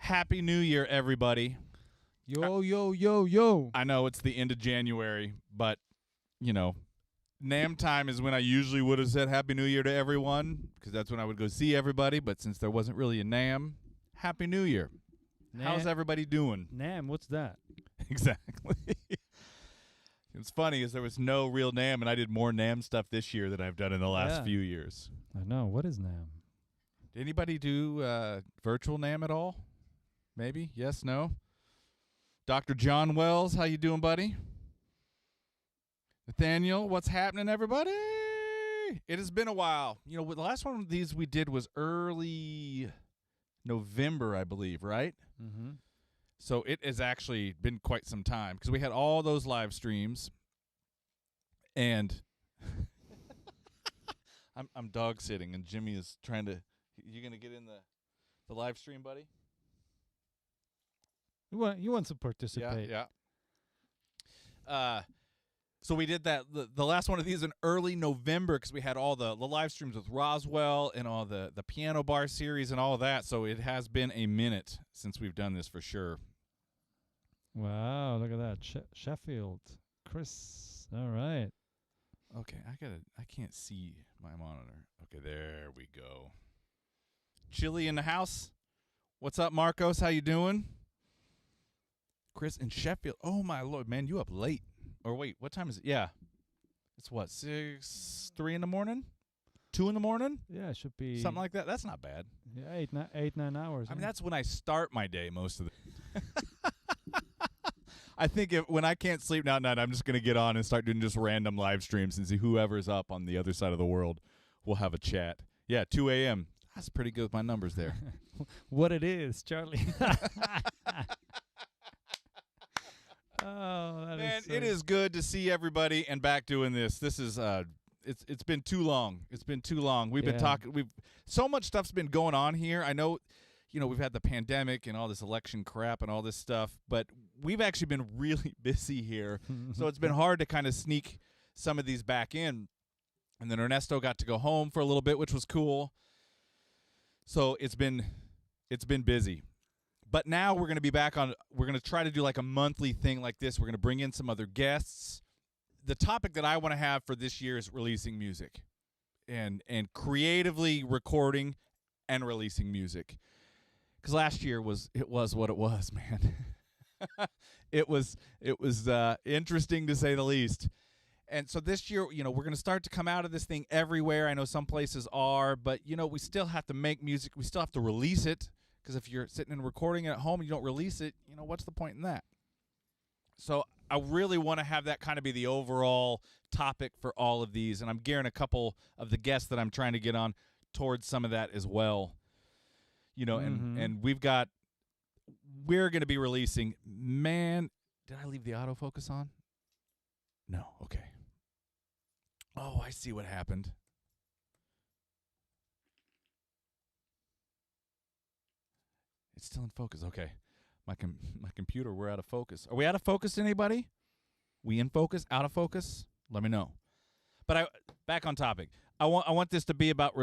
Happy New Year, everybody. Yo, yo, yo, yo. I know it's the end of January, but, you know, NAMM time is when I usually would have said Happy New Year to everyone, because that's when I would go see everybody, but since there wasn't really a NAMM, Happy New Year. How's everybody doing? NAMM, what's that? Exactly. It's funny, is there was no real NAMM, and I did more NAMM stuff this year than I've done in the last few years. I know. What is NAMM? Did anybody do virtual NAMM at all? Maybe? Yes? No? Dr. John Wells, how you doing, buddy? Nathaniel, what's happening, everybody? It has been a while. You know, the last one of these we did was early November, I believe, right? Mm-hmm. So it has actually been quite some time because we had all those live streams, and I'm dog sitting, and Jimmy is trying to. You gonna get in the live stream, buddy? You want to participate? Yeah. So we did that. The last one of these in early November because we had all the live streams with Roswell and all the piano bar series and all of that. So it has been a minute since we've done this for sure. Wow, look at that. Sheffield. Chris. All right. Okay, I can't see my monitor. Okay, there we go. Chili in the house. What's up, Marcos? How you doing? Chris in Sheffield. Oh my Lord, man, you up late. Or wait, what time is it? Yeah. It's what, 3 in the morning? 2 in the morning? Yeah, it should be something like that. That's not bad. Yeah, 9 hours. I mean, that's when I start my day most of the I think when I can't sleep now at night, I'm just going to get on and start doing just random live streams and see whoever's up on the other side of the world. We'll have a chat. Yeah, 2 a.m. That's pretty good with my numbers there. What it is, Charlie. Oh, that man, is so it is good to see everybody and back doing this. This is it's been too long. It's been too long. We've been talking. We've so much stuff's been going on here. I know, you know, we've had the pandemic and all this election crap and all this stuff, but we've actually been really busy here. So it's been hard to kind of sneak some of these back in. And then Ernesto got to go home for a little bit, which was cool. So it's been busy. But now we're going to be back on, we're going to try to do like a monthly thing like this. We're going to bring in some other guests. The topic that I want to have for this year is releasing music and creatively recording and releasing music. Because last year was what it was, man. It was interesting to say the least. And so this year, you know, we're going to start to come out of this thing everywhere. I know some places are, but, you know, we still have to make music. We still have to release it. Because if you're sitting and recording it at home and you don't release it, you know, what's the point in that? So I really want to have that kind of be the overall topic for all of these. And I'm gearing a couple of the guests that I'm trying to get on towards some of that as well. You know, and we're going to be releasing, man, did I leave the autofocus on? No, okay. Oh, I see what happened. It's still in focus. Okay. My computer, we're out of focus. Are we out of focus, anybody? We in focus? Out of focus? Let me know. But back on topic. I want this to be about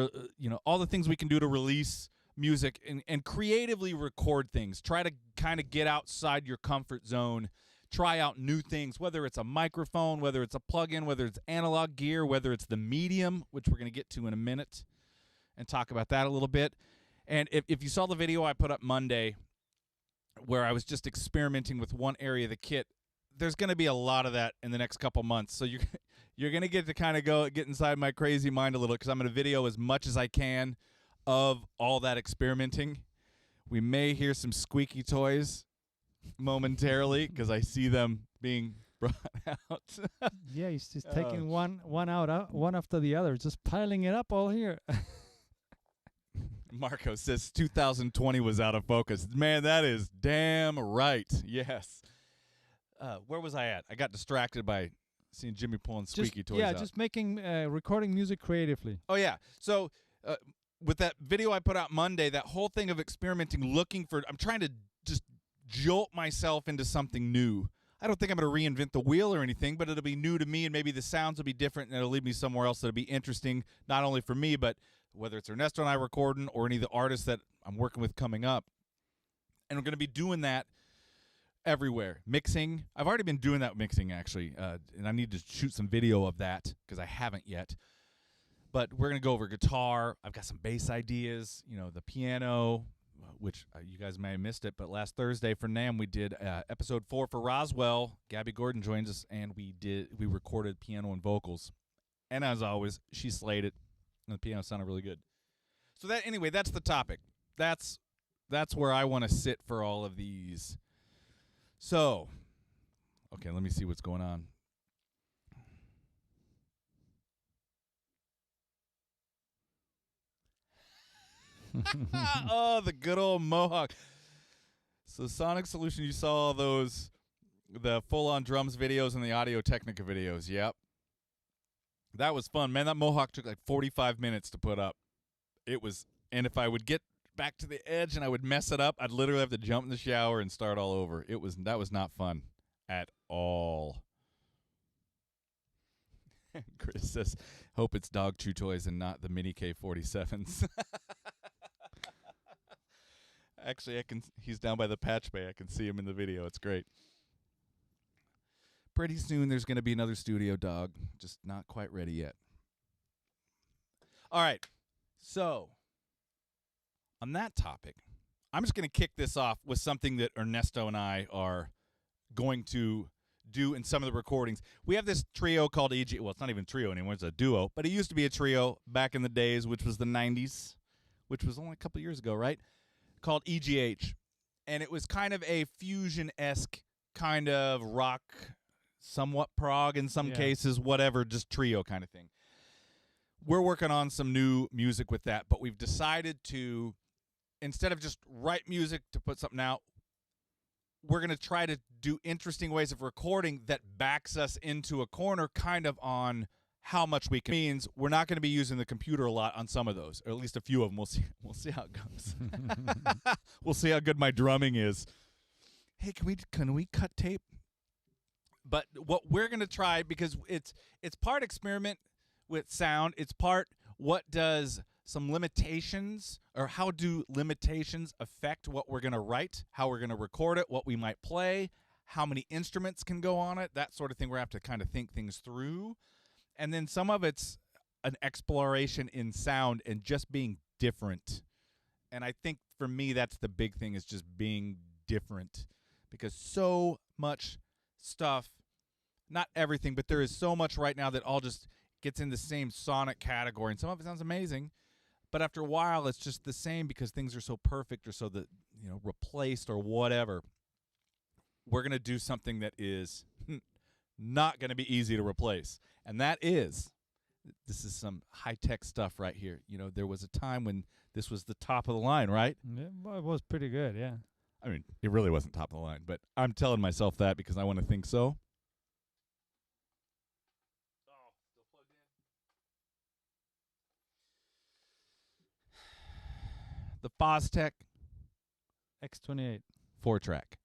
all the things we can do to release music and creatively record things. Try to kind of get outside your comfort zone. Try out new things, whether it's a microphone, whether it's a plug-in, whether it's analog gear, whether it's the medium, which we're going to get to in a minute and talk about that a little bit. And if you saw the video I put up Monday where I was just experimenting with one area of the kit, there's going to be a lot of that in the next couple months. So you're going to get to kind of get inside my crazy mind a little, because I'm going to video as much as I can of all that experimenting. We may hear some squeaky toys momentarily because I see them being brought out. Yeah, he's just taking one out, one after the other, just piling it up all here. Marco says 2020 was out of focus. Man, that is damn right. Yes. Where was I at? I got distracted by seeing Jimmy pulling squeaky toys out. Yeah, just making, recording music creatively. Oh, yeah. So with that video I put out Monday, that whole thing of experimenting, I'm trying to just jolt myself into something new. I don't think I'm going to reinvent the wheel or anything, but it'll be new to me, and maybe the sounds will be different, and it'll lead me somewhere else that'll be interesting, not only for me, but whether it's Ernesto and I recording or any of the artists that I'm working with coming up. And we're going to be doing that everywhere. Mixing. I've already been doing that with mixing, actually, and I need to shoot some video of that because I haven't yet. But we're going to go over guitar. I've got some bass ideas, the piano, which you guys may have missed it, but last Thursday for NAMM we did episode 4 for Roswell. Gabby Gordon joins us, and we recorded piano and vocals. And as always, she slayed it, and the piano sounded really good. So that's the topic. That's where I want to sit for all of these. So, okay, let me see what's going on. Oh, the good old Mohawk. So Sonic Solution, you saw the full-on drums videos and the Audio-Technica videos. Yep. That was fun. Man, that Mohawk took like 45 minutes to put up. And if I would get back to the edge and I would mess it up, I'd literally have to jump in the shower and start all over. That was not fun at all. Chris says, hope it's dog chew toys and not the mini K-47s. Actually, he's down by the patch bay. I can see him in the video. It's great. Pretty soon there's going to be another studio dog, just not quite ready yet. All right. So, on that topic, I'm just going to kick this off with something that Ernesto and I are going to do in some of the recordings. We have this trio called EG. Well, it's not even a trio anymore. It's a duo. But it used to be a trio back in the days, which was the 90s, which was only a couple years ago, right? Called EGH. And it was kind of a fusion-esque kind of rock, somewhat prog in some cases, whatever, just trio kind of thing. We're working on some new music with that, but we've decided to, instead of just write music to put something out, we're going to try to do interesting ways of recording that backs us into a corner kind of on how much we can. Means we're not going to be using the computer a lot on some of those, or at least a few of them. We'll see how it goes. We'll see how good my drumming is. Hey, can we cut tape? But what we're going to try, because it's part experiment with sound, it's part what does some limitations, or how do limitations affect what we're going to write, how we're going to record it, what we might play, how many instruments can go on it, that sort of thing. We're going to have to kind of think things through. And then some of it's an exploration in sound and just being different. And I think for me, that's the big thing, is just being different. Because so much stuff, not everything, but there is so much right now that all just gets in the same sonic category. And some of it sounds amazing, but after a while, it's just the same because things are so perfect or so that, replaced or whatever. We're going to do something that is not going to be easy to replace. And this is some high-tech stuff right here. There was a time when this was the top of the line, right? Yeah, well, it was pretty good, yeah. I mean, it really wasn't top of the line, but I'm telling myself that because I want to think so. Oh, still plugged in. The Fostech X28. 4-track.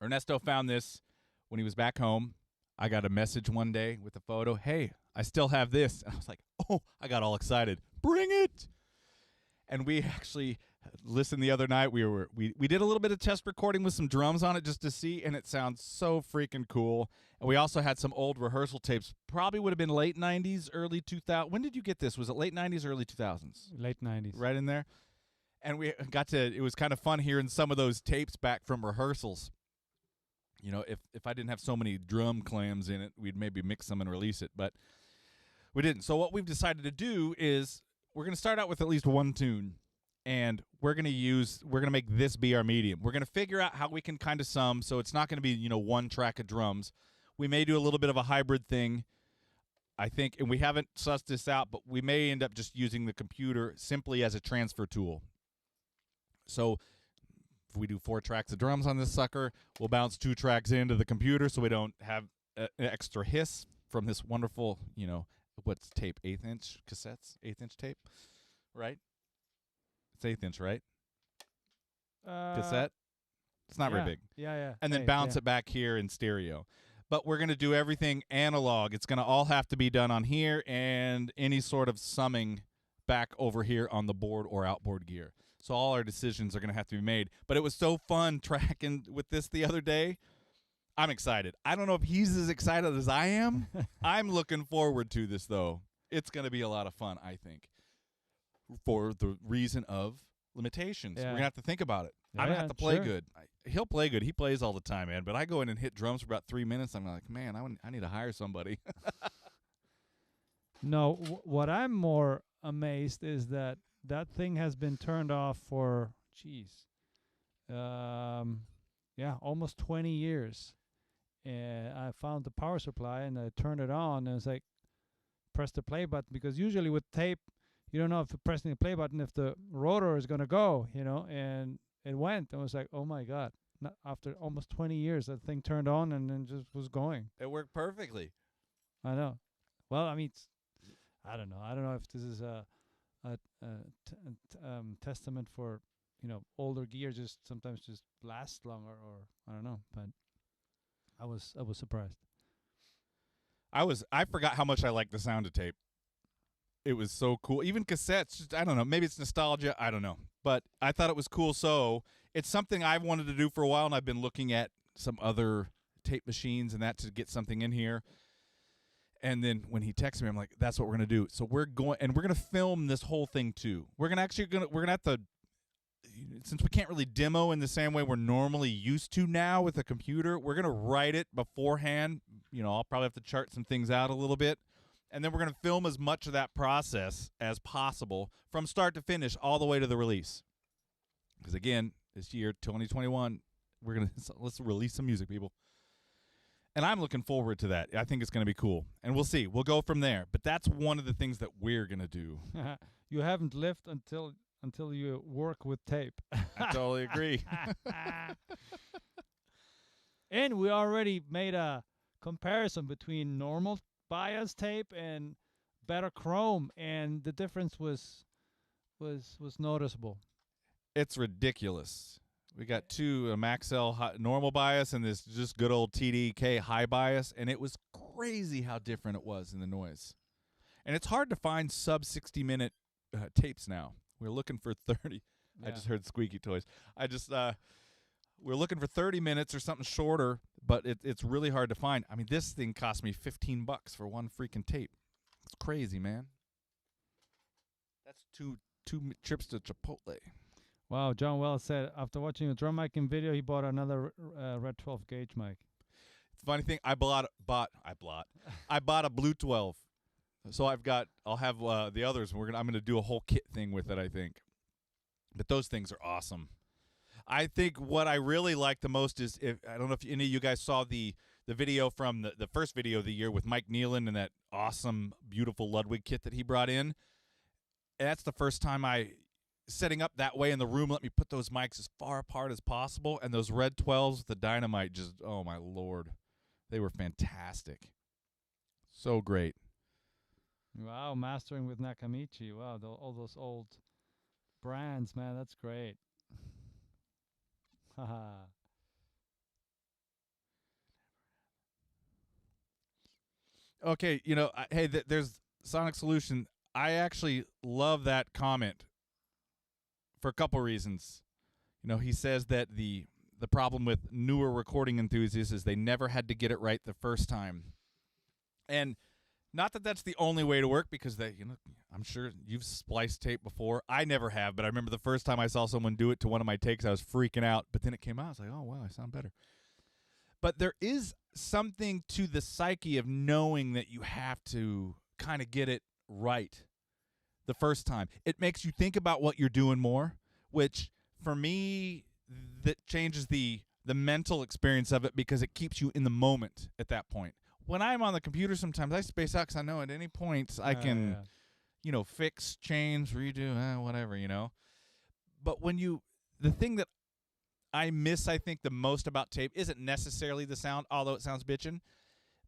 Ernesto found this when he was back home. I got a message one day with a photo. Hey, I still have this. And I was like, oh, I got all excited. Bring it. And we actually listened the other night. We did a little bit of test recording with some drums on it just to see, and it sounds so freaking cool. And we also had some old rehearsal tapes. Probably would have been late 90s, early 2000s. When did you get this? Was it late 90s, early 2000s? Late 90s. Right in there. And we got to, it was kind of fun hearing some of those tapes back from rehearsals. You know, if I didn't have so many drum clams in it, we'd maybe mix them and release it, but we didn't. So what we've decided to do is we're going to start out with at least one tune, and we're going to make this be our medium. We're going to figure out how we can kind of sum, so it's not going to be, you know, one track of drums. We may do a little bit of a hybrid thing, I think, and we haven't sussed this out, but we may end up just using the computer simply as a transfer tool. So if we do 4 tracks of drums on this sucker, we'll bounce 2 tracks into the computer so we don't have an extra hiss from this wonderful, you know, what's tape, 1/8" cassettes, 1/8" tape, right? It's 1/8", right? Cassette? It's not very big. Yeah. And then bounce it back here in stereo. But we're going to do everything analog. It's going to all have to be done on here and any sort of summing back over here on the board or outboard gear. So all our decisions are going to have to be made. But it was so fun tracking with this the other day. I'm excited. I don't know if he's as excited as I am. I'm looking forward to this, though. It's going to be a lot of fun, I think, for the reason of limitations. We're going to have to think about it. I'm going to have to play good. He'll play good. He plays all the time, man. But I go in and hit drums for about 3 minutes. I'm like, man, I need to hire somebody. No, what I'm more amazed is that thing has been turned off for, almost 20 years. And I found the power supply and I turned it on and it's like, press the play button, because usually with tape, you don't know if you're pressing the play button, if the rotor is going to go, you know, and it went. And I was like, oh my God. After almost 20 years, that thing turned on and then just was going. It worked perfectly. I know. Well, I mean, I don't know. I don't know if this is a testament for, you know, older gear just sometimes just lasts longer, or I don't know, but I was surprised. I forgot how much I liked the sound of tape. It was so cool. Even cassettes, just, I don't know, maybe it's nostalgia, I don't know. But I thought it was cool. So it's something I've wanted to do for a while, and I've been looking at some other tape machines and that to get something in here. And then when he texted me, I'm like, that's what we're going to do. So we're going to film this whole thing too. We're going to have to, since we can't really demo in the same way we're normally used to now with a computer, we're going to write it beforehand. You know, I'll probably have to chart some things out a little bit. And then we're going to film as much of that process as possible from start to finish all the way to the release. Because again, this year, 2021, let's release some music, people. And I'm looking forward to that. I think it's going to be cool. And we'll see. We'll go from there. But that's one of the things that we're going to do. You haven't lived until you work with tape. I totally agree. And we already made a comparison between normal bias tape and better chrome, and the difference was noticeable. It's ridiculous. We got two, a Maxell normal bias and this just good old TDK high bias, and it was crazy how different it was in the noise. And it's hard to find sub 60-minute tapes now. We're looking for 30. Yeah. I just heard squeaky toys. We're looking for 30 minutes or something shorter, but it's really hard to find. I mean, this thing cost me $15 for one freaking tape. It's crazy, man. That's two trips to Chipotle. Wow, John Wells said after watching a drum miking video, he bought another Red 12 gauge mic. It's a funny thing. I bought a Blue 12. So I'll have the others. I'm gonna do a whole kit thing with it, I think. But those things are awesome. I think what I really like the most is, I don't know if any of you guys saw the video from the first video of the year with Mike Nealon and that awesome, beautiful Ludwig kit that he brought in. And that's the first time setting up that way in the room, let me put those mics as far apart as possible. And those Red 12s with the dynamite just, oh my Lord. They were fantastic. So great. Wow, mastering with Nakamichi. Wow, all those old brands, man, that's great. Okay, you know, hey, there's Sonic Solution. I actually love that comment for a couple reasons. You know, he says that the problem with newer recording enthusiasts is they never had to get it right the first time. And not that that's the only way to work, because I'm sure you've spliced tape before. I never have, but I remember the first time I saw someone do it to one of my takes, I was freaking out. But then it came out. I was like, oh, wow, I sound better. But there is something to the psyche of knowing that you have to kind of get it right the first time. It makes you think about what you're doing more, which for me, that changes the mental experience of it, because it keeps you in the moment at that point. When I'm on the computer, sometimes I space out because I know at any point I can, fix, change, redo, whatever, But the thing that I miss, I think, the most about tape isn't necessarily the sound, although it sounds bitchin',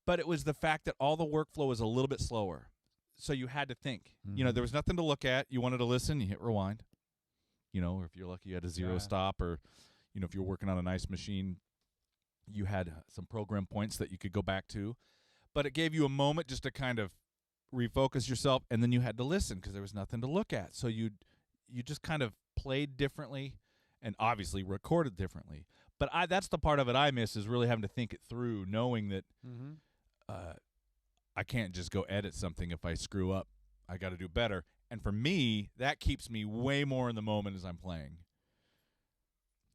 but it was the fact that all the workflow was a little bit slower. So you had to think. Mm-hmm. There was nothing to look at. You wanted to listen, you hit rewind. Or if you're lucky, you had a zero stop, or, if you're working on a nice machine, you had some program points that you could go back to. But it gave you a moment just to kind of refocus yourself, and then you had to listen because there was nothing to look at. So you just kind of played differently and obviously recorded differently. But that's the part of it I miss, is really having to think it through, knowing that I can't just go edit something if I screw up. I got to do better. And for me, that keeps me way more in the moment as I'm playing.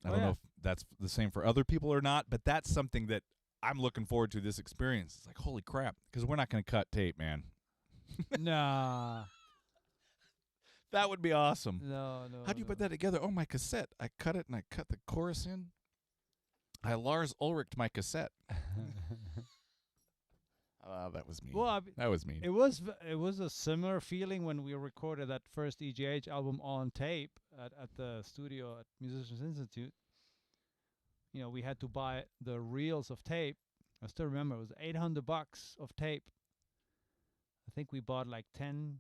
I don't know if that's the same for other people or not, but that's something that I'm looking forward to this experience. It's like, holy crap, because we're not going to cut tape, man. Nah. That would be awesome. No. How do you put that together? Oh, my cassette. I cut it and I cut the chorus in. I Lars Ulrich'd my cassette. That was mean. Well, that was mean. It was a similar feeling when we recorded that first EGH album on tape at the studio at Musicians Institute. We had to buy the reels of tape. I still remember it was $800 of tape. I think we bought like 10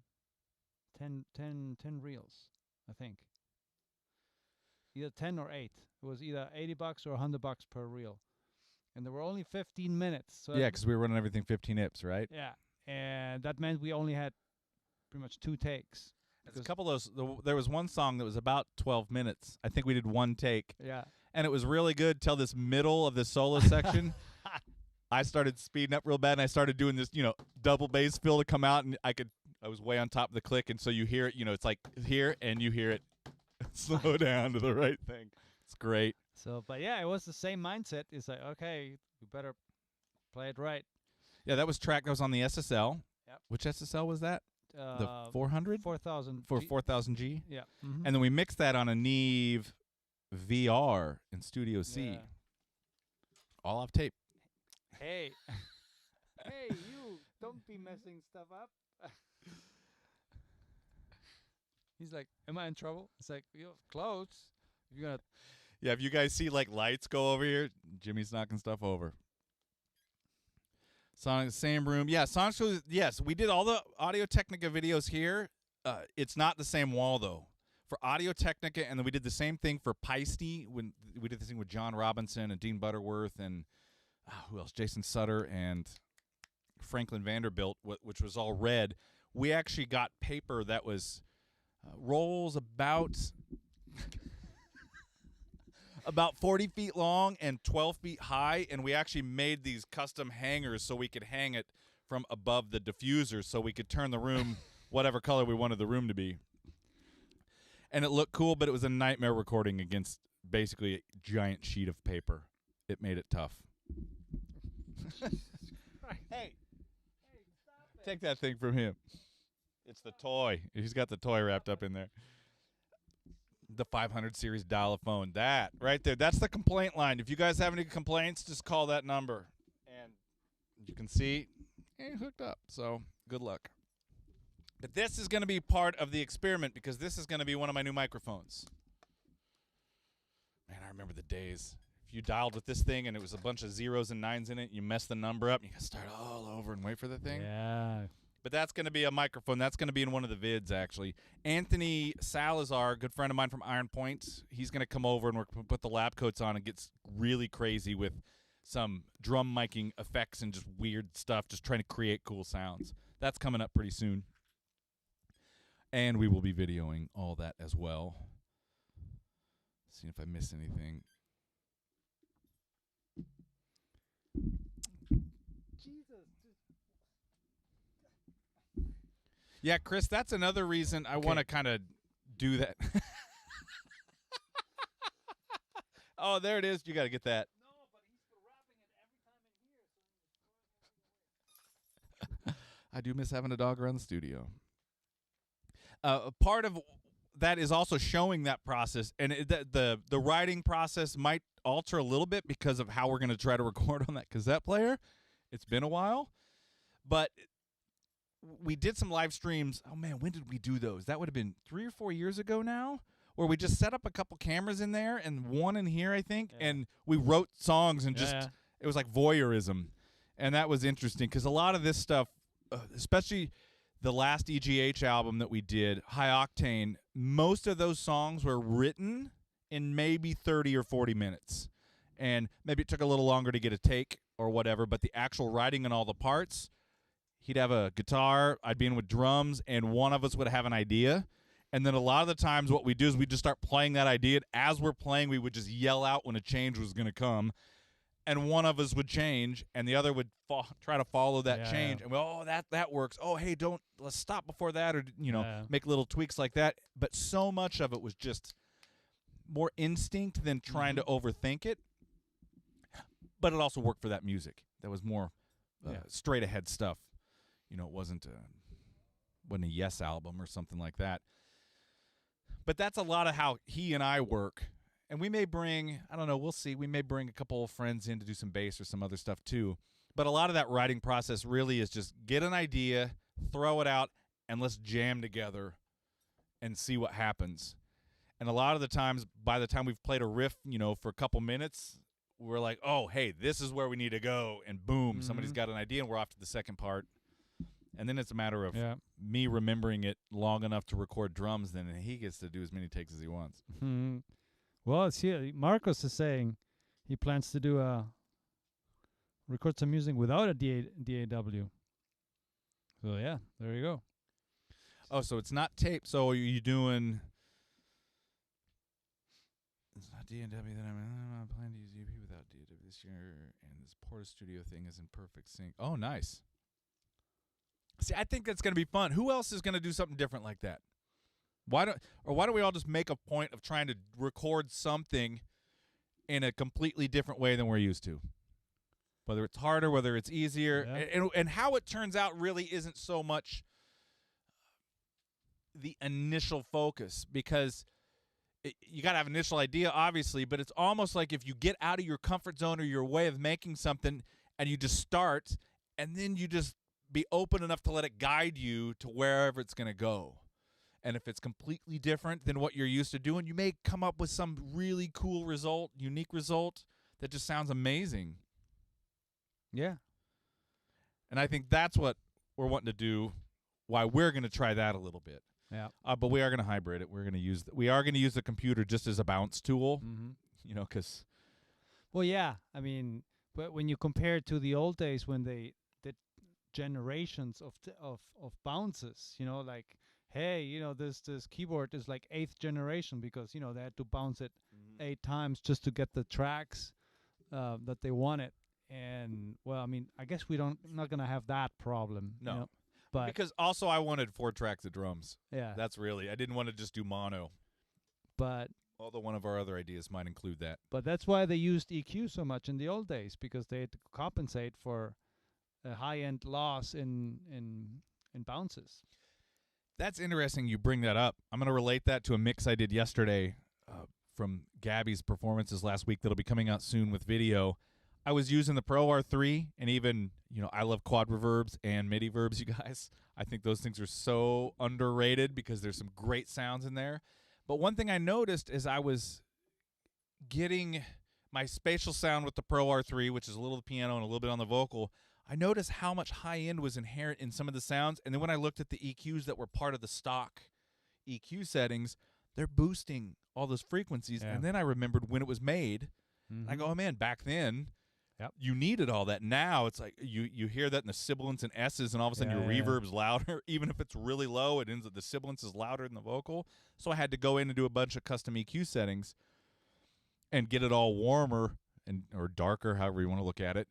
reels, I think. Either 10 or 8. It was either $80 or $100 per reel. And there were only 15 minutes. So yeah, because we were running everything 15 ips, right? Yeah. And that meant we only had pretty much 2 takes. A couple of those. There was one song that was about 12 minutes. I think we did one take. Yeah. And it was really good till this middle of the solo section. I started speeding up real bad, and I started doing this, double bass fill to come out, and I was way on top of the click, and so you hear it, it's like here, and you hear it slow down to the right thing. It's great. So, but yeah, it was the same mindset. It's like, okay, we better play it right. Yeah, that was on the SSL. Yep. Which SSL was that? The 400? 4000. For 4000G? Yeah. Mm-hmm. And then we mixed that on a Neve VR in Studio C. Yeah. All off tape. Hey. Hey, you, don't be messing stuff up. He's like, am I in trouble? It's like, you have clothes. You're gonna. Yeah, if you guys see like lights go over here, Jimmy's knocking stuff over. Sonic, same room. Yeah, Sonic, yes, we did all the Audio Technica videos here. It's not the same wall, though. For Audio Technica, and then we did the same thing for Peisty, when we did this thing with John Robinson and Dean Butterworth and who else? Jason Sutter and Franklin Vanderbilt, which was all red. We actually got paper that was rolls about 40 feet long and 12 feet high, and we actually made these custom hangers so we could hang it from above the diffuser so we could turn the room whatever color we wanted the room to be. And it looked cool, but it was a nightmare recording against basically a giant sheet of paper. It made it tough. Hey, stop it. Take that thing from him. It's the toy. He's got the toy wrapped up in there. The 500 series dial-a-phone. That right there. That's the complaint line. If you guys have any complaints, just call that number. And you can see it hooked up. So good luck. But this is going to be part of the experiment because this is going to be one of my new microphones. Man, I remember the days. If you dialed with this thing and it was a bunch of zeros and nines in it, you messed the number up, and you got to start all over and wait for the thing. Yeah. But that's going to be a microphone. That's going to be in one of the vids, actually. Anthony Salazar, a good friend of mine from Iron Point, he's going to come over and we're going to put the lab coats on and get really crazy with some drum miking effects and just weird stuff, just trying to create cool sounds. That's coming up pretty soon. And we will be videoing all that as well. See if I miss anything. Yeah, Chris, that's another reason I want to kind of do that. Oh, there it is. You got to get that. No, but he's wrapping it every time in here. I do miss having a dog around the studio. Part of that is also showing that process, and the writing process might alter a little bit because of how we're going to try to record on that cassette player. It's been a while, but we did some live streams. Oh, man, when did we do those? That would have been 3 or 4 years ago now, where we just set up a couple cameras in there and one in here, I think, and we wrote songs and just it was like voyeurism. And that was interesting because a lot of this stuff, especially the last EGH album that we did, High Octane, most of those songs were written in maybe 30 or 40 minutes. And maybe it took a little longer to get a take or whatever, but the actual writing and all the parts, he'd have a guitar, I'd be in with drums, and one of us would have an idea. And then a lot of the times what we do is we just start playing that idea. And as we're playing, we would just yell out when a change was going to come. And one of us would change, and the other would try to follow that change. And that works. Oh, hey, let's stop before that, or make little tweaks like that. But so much of it was just more instinct than trying to overthink it. But it also worked for that music. That was more straight ahead stuff. It wasn't a Yes album or something like that. But that's a lot of how he and I work. And we may bring, I don't know, we'll see. We may bring a couple of friends in to do some bass or some other stuff too. But a lot of that writing process really is just get an idea, throw it out, and let's jam together and see what happens. And a lot of the times, by the time we've played a riff, for a couple minutes, we're like, oh, hey, this is where we need to go. And boom, somebody's got an idea, and we're off to the second part. And then it's a matter of me remembering it long enough to record drums, then he gets to do as many takes as he wants. Mm-hmm. Well, see, Marcos is saying he plans to record some music without a DAW. So, yeah, there you go. Oh, so it's not tape. So are you doing... It's not DAW that I'm planning to use EP without DAW this year, and this Porta Studio thing is in perfect sync. Oh, nice. See, I think that's going to be fun. Who else is going to do something different like that? Why don't we all just make a point of trying to record something in a completely different way than we're used to? Whether it's harder, whether it's easier, and how it turns out really isn't so much the initial focus, because you got to have an initial idea, obviously, but it's almost like if you get out of your comfort zone or your way of making something and you just start, and then you just be open enough to let it guide you to wherever it's going to go. And if it's completely different than what you're used to doing, you may come up with some really cool result, unique result that just sounds amazing. Yeah. And I think that's what we're wanting to do, why we're going to try that a little bit. Yeah. But we are going to hybrid it. We are going to use the computer just as a bounce tool, because... Well, yeah. I mean, but when you compare it to the old days when they did generations of bounces, like, hey, this keyboard is like 8th generation because, they had to bounce it 8 times just to get the tracks that they wanted. And, well, I mean, I guess not going to have that problem. No. But because also I wanted 4 tracks of drums. Yeah. That's really, I didn't want to just do mono. But although one of our other ideas might include that. But that's why they used EQ so much in the old days, because they had to compensate for a high-end loss in bounces. That's interesting you bring that up. I'm going to relate that to a mix I did yesterday from Gabby's performances last week that'll be coming out soon with video. I was using the Pro R3, and even, I love quad reverbs and MIDI verbs, you guys. I think those things are so underrated because there's some great sounds in there. But one thing I noticed is I was getting my spatial sound with the Pro R3, which is a little piano and a little bit on the vocal. I noticed how much high end was inherent in some of the sounds. And then when I looked at the EQs that were part of the stock EQ settings, they're boosting all those frequencies. Yeah. And then I remembered when it was made. Mm-hmm. I go, oh man, back then, Yep. you needed all that. Now it's like you hear that in the sibilants and S's, and all of a sudden your Yeah. reverb's louder. Even if it's really low, it ends up the sibilance is louder than the vocal. So I had to go in and do a bunch of custom EQ settings and get it all warmer or darker, however you want to look at it.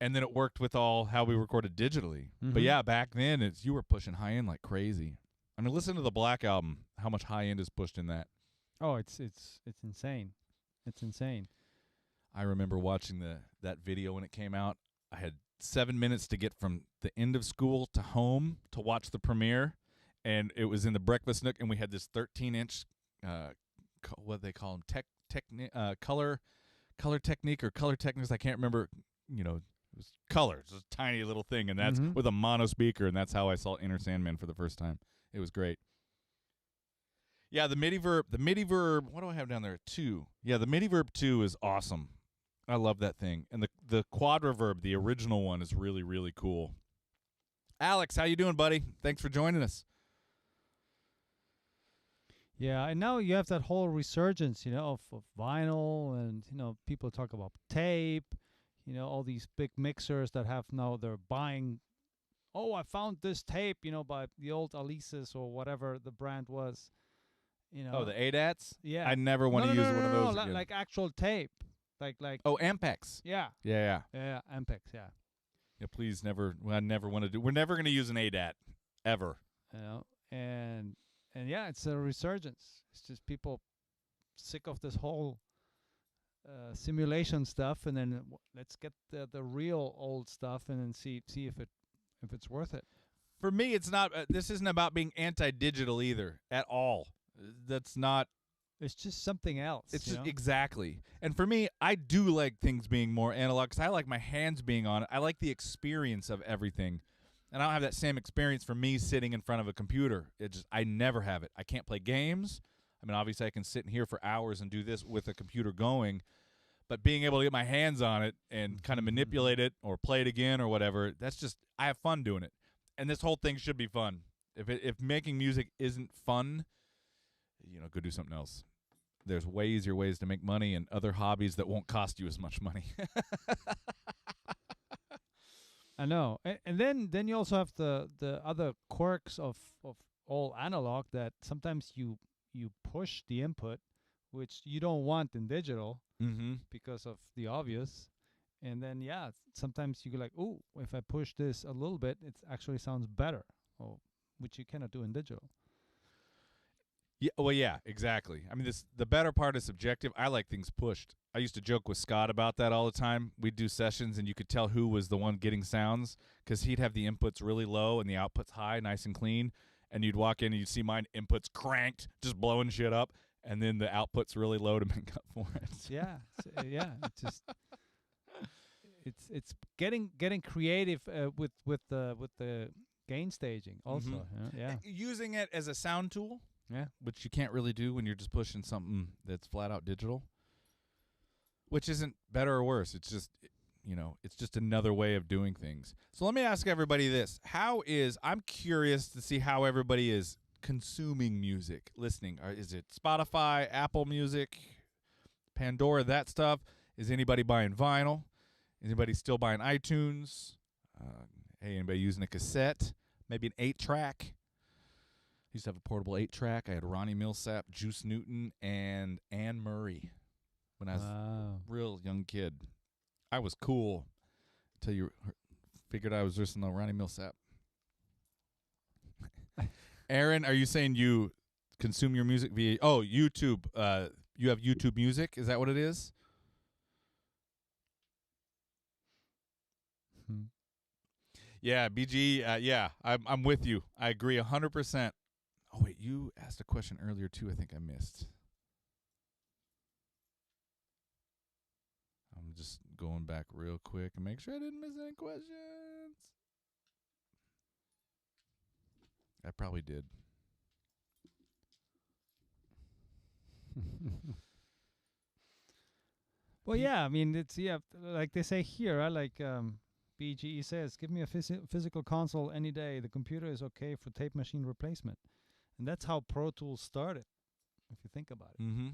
And then it worked with all how we recorded digitally. Mhm. But yeah, back then you were pushing high end like crazy. I mean, listen to the Black Album. How much high end is pushed in that? Oh, it's insane. It's insane. I remember watching that video when it came out. I had 7 minutes to get from the end of school to home to watch the premiere, and it was in the breakfast nook, and we had this 13-inch, what they call them, color technique or color techniques. I can't remember. It was color. It's a tiny little thing, and that's with a mono speaker, and that's how I saw Inner Sandman for the first time. It was great. Yeah, the MIDI verb. What do I have down there? 2. Yeah, the MIDI verb 2 is awesome. I love that thing. And the quad reverb, the original one, is really, really cool. Alex, how you doing, buddy? Thanks for joining us. Yeah, and now you have that whole resurgence, of vinyl, and people talk about tape, all these big mixers that have now they're buying. Oh, I found this tape, by the old Alesis or whatever the brand was. Oh, the ADATs? Yeah. I never want to use one of those again. Like actual tape. Like Oh, Ampex. Yeah. Yeah. Yeah, Ampex, yeah. Yeah, please never. I never want to do. We're never going to use an ADAT ever. And yeah, it's a resurgence. It's just people sick of this whole simulation stuff, and then let's get the real old stuff, and then see if it's worth it. For me, it's not. This isn't about being anti-digital either at all. That's not. It's just something else. It's just exactly. And for me, I do like things being more analog because I like my hands being on it. I like the experience of everything. And I don't have that same experience for me sitting in front of a computer. I never have it. I can't play games. I mean, obviously I can sit in here for hours and do this with a computer going, but being able to get my hands on it and kind of manipulate it or play it again or whatever, that's just, I have fun doing it. And this whole thing should be fun. If making music isn't fun, go do something else. There's way easier ways to make money and other hobbies that won't cost you as much money. I know. And then you also have the other quirks of all analog, that sometimes you push the input, which you don't want in digital because of the obvious. And then, sometimes you go like, oh, if I push this a little bit, it actually sounds better, which you cannot do in digital. Yeah, well, yeah, exactly. I mean, the better part is subjective. I like things pushed. I used to joke with Scott about that all the time. We'd do sessions, and you could tell who was the one getting sounds because he'd have the inputs really low and the outputs high, nice and clean. And you'd walk in, and you'd see mine inputs cranked, just blowing shit up, and then the outputs really low to make up for it. Yeah, it's just it's getting creative with the gain staging also. Yeah, using it as a sound tool. Yeah, which you can't really do when you're just pushing something that's flat out digital, which isn't better or worse. It's just, it's just another way of doing things. So let me ask everybody this. I'm curious to see how everybody is consuming music, listening. Is it Spotify, Apple Music, Pandora, that stuff? Is anybody buying vinyl? Is anybody still buying iTunes? Hey, anybody using a cassette? Maybe an 8-track? I used to have a portable 8-track. I had Ronnie Millsap, Juice Newton, and Anne Murray when I was a real young kid. I was cool until you figured I was listening to Ronnie Millsap. Aaron, are you saying you consume your music via YouTube? You have YouTube Music? Is that what it is? Yeah, BG. I'm with you. I agree 100%. Oh, wait, you asked a question earlier, too, I think I missed. I'm just going back real quick and make sure I didn't miss any questions. I probably did. Well, yeah, I mean, it's, like they say here, I like BGE says, give me a physical console any day. The computer is okay for tape machine replacement. And that's how Pro Tools started, if you think about it. Mm-hmm.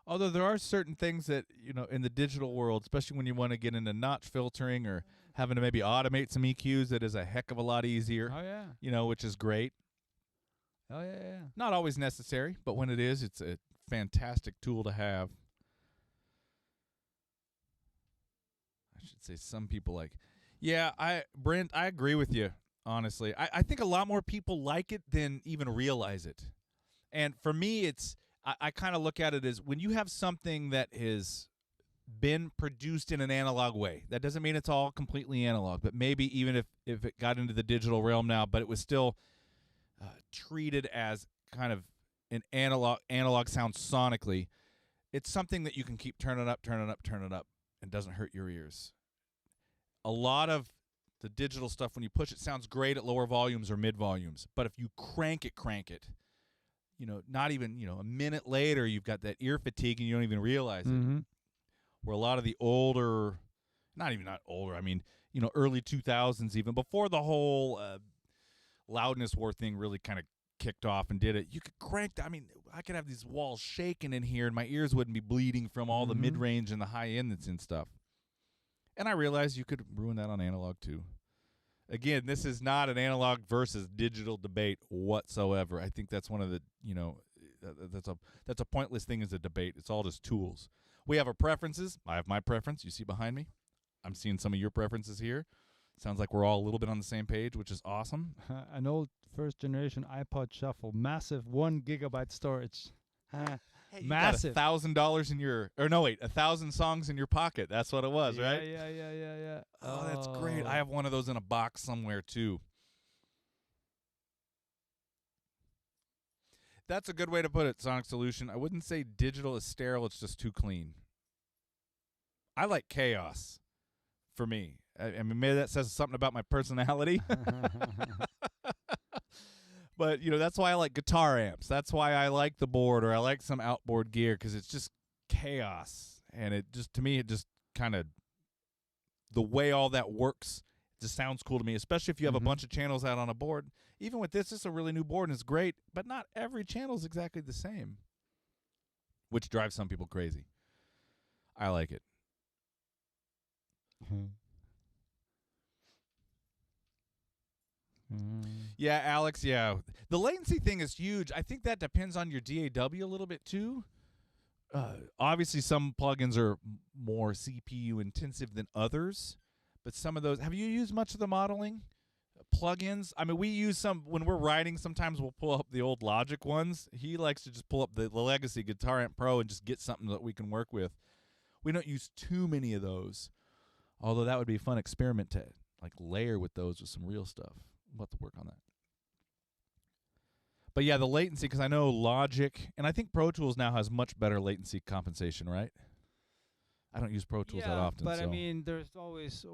Although there are certain things that, in the digital world, especially when you want to get into notch filtering or having to maybe automate some EQs, that is a heck of a lot easier. Oh, yeah. Which is great. Oh, yeah. Not always necessary, but when it is, it's a fantastic tool to have. I should say some people Brent, I agree with you, honestly. I think a lot more people like it than even realize it. And for me, I kind of look at it as when you have something that has been produced in an analog way. That doesn't mean it's all completely analog, but maybe even if it got into the digital realm now, but it was still treated as kind of an analog sound sonically, it's something that you can keep turning up, and doesn't hurt your ears. A lot of the digital stuff, when you push it, sounds great at lower volumes or mid volumes, but if you crank it, not even, a minute later, you've got that ear fatigue and you don't even realize it. Where a lot of the older, not older, I mean, early 2000s, even before the whole loudness war thing really kind of kicked off and did it, you could crank I mean, I could have these walls shaking in here and my ears wouldn't be bleeding from all the mid-range and the high-end that's in stuff. And I realized you could ruin that on analog too. Again, this is not an analog versus digital debate whatsoever. I think that's one of the, that's a pointless thing as a debate. It's all just tools. We have our preferences. I have my preference. You see behind me. I'm seeing some of your preferences here. Sounds like we're all a little bit on the same page, which is awesome. An old first-generation iPod Shuffle, massive 1 gigabyte storage. Hey, you massive. got $1,000 in your, 1,000 songs in your pocket. That's what it was, right? Yeah. Oh, that's great. I have one of those in a box somewhere too. That's a good way to put it, Sonic Solution. I wouldn't say digital is sterile. It's just too clean. I like chaos for me. I mean, maybe that says something about my personality. But, that's why I like guitar amps. That's why I like the board or I like some outboard gear because it's just chaos. And it just, to me, it just kind of, the way all that works, it just sounds cool to me, especially if you have a bunch of channels out on a board. Even with this, it's a really new board and it's great, but not every channel is exactly the same, which drives some people crazy. I like it. Yeah, Alex, yeah. The latency thing is huge. I think that depends on your DAW a little bit too. Obviously, some plugins are more CPU intensive than others, but some of those, have you used much of the modeling plugins? I mean, we use some, when we're writing, sometimes we'll pull up the old Logic ones. He likes to just pull up the legacy Guitar Amp Pro and just get something that we can work with. We don't use too many of those, although that would be a fun experiment to layer with those with some real stuff. We'll have to work on that. But yeah, the latency, because I know Logic, and I think Pro Tools now has much better latency compensation, right? I don't use Pro Tools that often. But I mean, there's always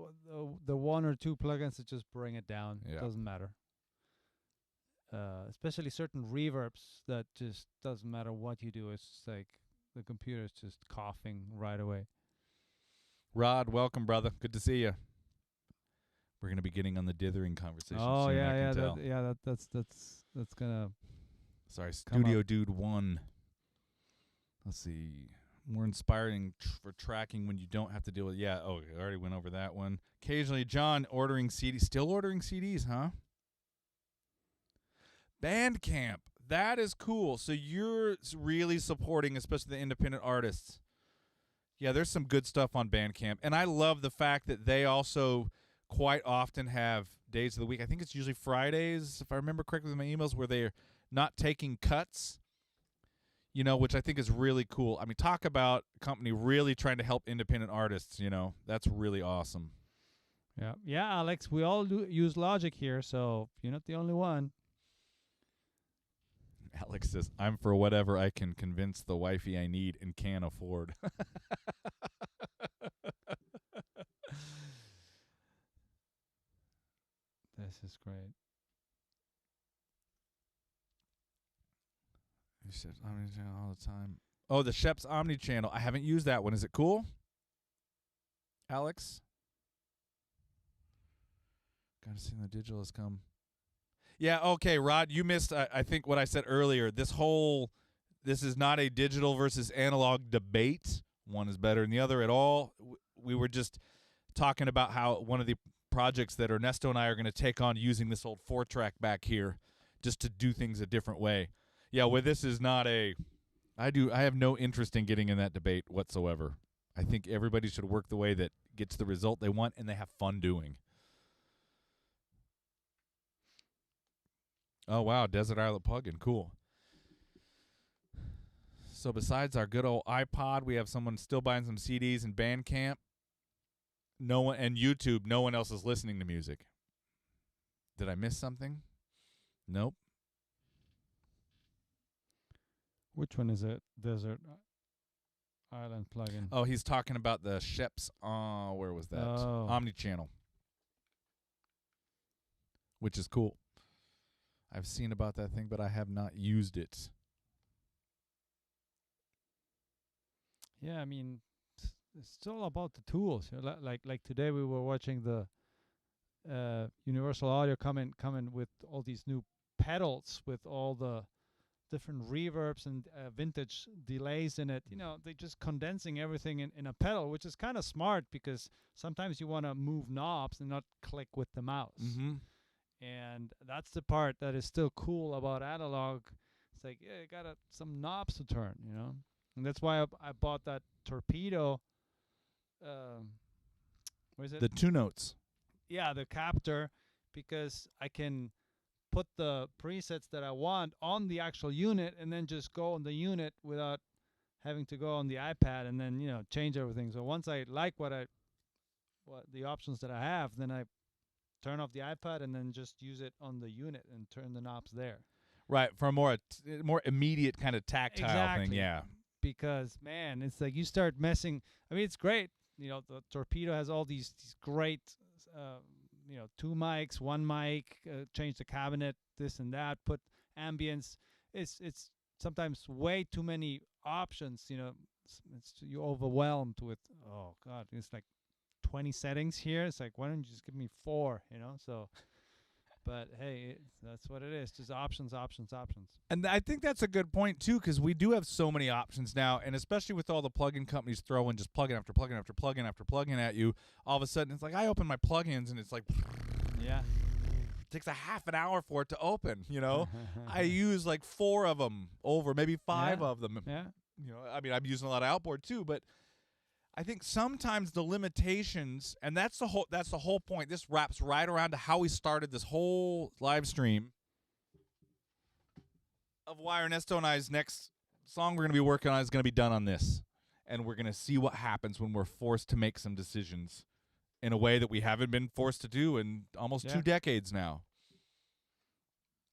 the one or two plugins that just bring it down. Yeah. Doesn't matter. Especially certain reverbs that just doesn't matter what you do. It's just like the computer is just coughing right away. Rod, welcome, brother. Good to see you. We're going to be getting on the dithering conversation soon, I can tell. That's gonna. Sorry, Studio Dude 1. Let's see. More inspiring for tracking when you don't have to deal with. Yeah. Oh, I already went over that one. Occasionally, John ordering CDs. Still ordering CDs, huh? Bandcamp. That is cool. So you're really supporting, especially the independent artists. Yeah, there's some good stuff on Bandcamp, and I love the fact that they also quite often have days of the week. I think it's usually Fridays, if I remember correctly with my emails, where they're not taking cuts, which I think is really cool. I mean, talk about a company really trying to help independent artists, That's really awesome. Yeah. Yeah, Alex, we all use Logic here, so you're not the only one. Alex says, I'm for whatever I can convince the wifey I need and can afford. This is great. You said Omni Channel all the time. Oh, the Shep's Omni Channel. I haven't used that one. Is it cool, Alex? Gotta see the digital has come. Yeah, okay, Rod, you missed, I think, what I said earlier. This is not a digital versus analog debate. One is better than the other at all. We were just talking about how one of the projects that Ernesto and I are going to take on using this old 4-track back here just to do things a different way. Yeah, well, this is not I have no interest in getting in that debate whatsoever. I think everybody should work the way that gets the result they want and they have fun doing. Oh, wow, Desert Island plugin, cool. So besides our good old iPod, we have someone still buying some CDs in Bandcamp. No one, and YouTube, no one else is listening to music. Did I miss something? Nope. Which one is it? Desert Island plugin. Oh, he's talking about the Sheps. Where was that? Oh. Omnichannel, which is cool. I've seen about that thing, but I have not used it. Yeah, I mean, it's all about the tools. You know, like today we were watching the Universal Audio coming with all these new pedals with all the different reverbs and vintage delays in it. You know, they're just condensing everything in a pedal, which is kind of smart because sometimes you want to move knobs and not click with the mouse. Mm-hmm. And that's the part that is still cool about analog. It's like, yeah, you got some knobs to turn, you know? And that's why I bought that Torpedo. What is it? The 2 notes. Yeah, the captor, because I can put the presets that I want on the actual unit and then just go on the unit without having to go on the iPad and then, you know, change everything. So once I like what the options that I have, then I turn off the iPad and then just use it on the unit and turn the knobs there. Right, for a more immediate kind of tactile thing, yeah. Because, man, it's like you start messing. I mean, it's great. You know, the Torpedo has all these great, 2 mics, 1 mic, change the cabinet, this and that, put ambience. It's sometimes way too many options, you know. You're overwhelmed with, oh, God, it's like 20 settings here. It's like, why don't you just give me 4, you know? So, but hey, that's what it is. Just options. And I think that's a good point, too, because we do have so many options now, and especially with all the plugin companies throwing just plugin after plugin after plugin after plugin at you, all of a sudden it's like I open my plugins and it's like, yeah, it takes a half an hour for it to open, you know? I use like 4 of them over, maybe 5 of them. Yeah. You know, I mean, I'm using a lot of outboard, too, but I think sometimes the limitations, and that's the whole point. This wraps right around to how we started this whole live stream of why Ernesto and I's next song we're going to be working on is going to be done on this. And we're going to see what happens when we're forced to make some decisions in a way that we haven't been forced to do in almost 2 decades now.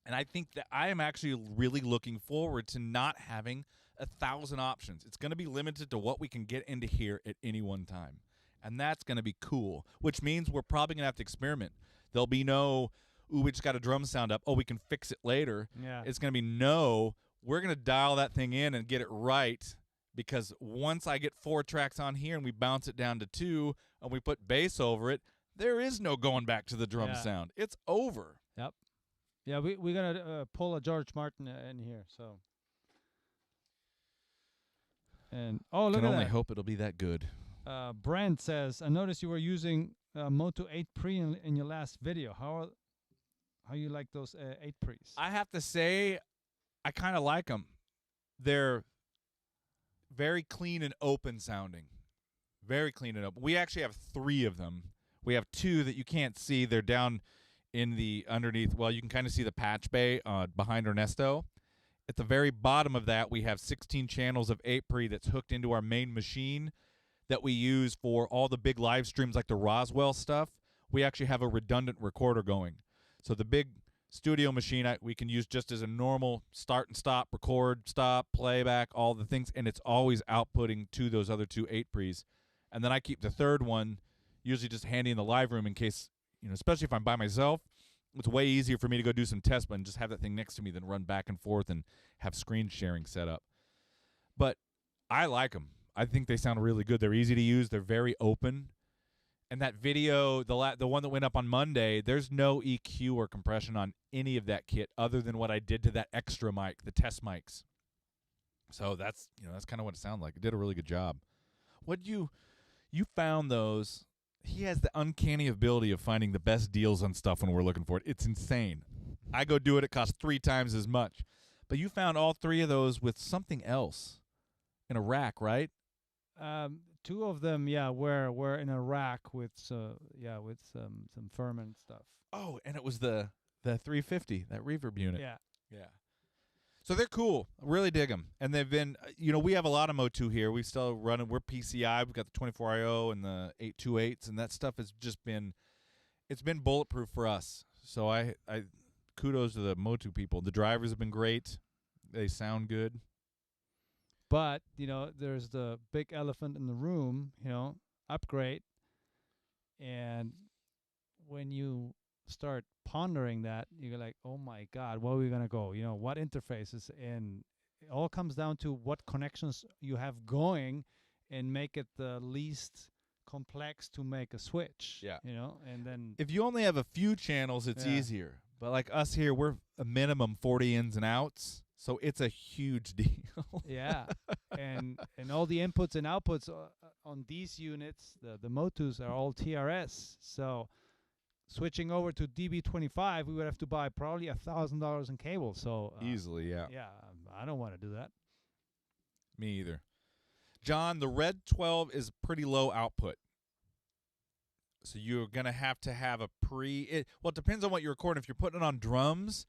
And I think that I am actually really looking forward to not having 1,000 options. It's going to be limited to what we can get into here at any one time. And that's going to be cool, which means we're probably going to have to experiment. There'll be no, ooh, we just got a drum sound up. Oh, we can fix it later. Yeah. It's going to be no, we're going to dial that thing in and get it right, because once I get 4 tracks on here and we bounce it down to 2 and we put bass over it, there is no going back to the drum sound. It's over. Yep. Yeah, we're going to pull a George Martin in here, so. And look at that. Can only hope it'll be that good. Brent says, I noticed you were using Moto 8 pre in your last video. How you like those 8 pre's? I have to say, I kind of like them. They're very clean and open sounding. Very clean and open. We actually have 3 of them. We have 2 that you can't see. They're down in the underneath. Well, you can kind of see the patch bay behind Ernesto. At the very bottom of that, we have 16 channels of 8 pre that's hooked into our main machine that we use for all the big live streams like the Roswell stuff. We actually have a redundant recorder going. So the big studio machine we can use just as a normal start and stop, record, stop, playback, all the things, and it's always outputting to those other 2 8 pre's. And then I keep the third one usually just handy in the live room in case, you know, especially if I'm by myself. It's way easier for me to go do some tests and just have that thing next to me than run back and forth and have screen sharing set up. But I like them. I think they sound really good. They're easy to use. They're very open. And that video, the one that went up on Monday, there's no EQ or compression on any of that kit other than what I did to that extra mic, the test mics. So that's kind of what it sounded like. It did a really good job. You found those. He has the uncanny ability of finding the best deals on stuff when we're looking for it. It's insane. I go do it. It costs 3 times as much. But you found all 3 of those with something else in a rack, right? 2 of them, were in a rack with some ferment stuff. Oh, and it was the 350, that reverb unit. Yeah. So they're cool. Really dig them. And they've been, we have a lot of Motu here. We still running. We're PCI. We've got the 24IO and the 828s, and that stuff has just been, it's been bulletproof for us. So I kudos to the Motu people. The drivers have been great. They sound good. But, there's the big elephant in the room, upgrade. And when you start pondering that, you're like, oh my God, where are we going to go? What interfaces? And it all comes down to what connections you have going and make it the least complex to make a switch. Yeah. And then if you only have a few channels, it's easier. But like us here, we're a minimum 40 ins and outs. So it's a huge deal. Yeah. And all the inputs and outputs on these units, the Motus are all TRS. So switching over to DB25, we would have to buy probably $1,000 in cable. So easily, yeah. Yeah, I don't want to do that. Me either. John, the Red 12 is pretty low output. So you're going to have a well, it depends on what you're recording. If you're putting it on drums,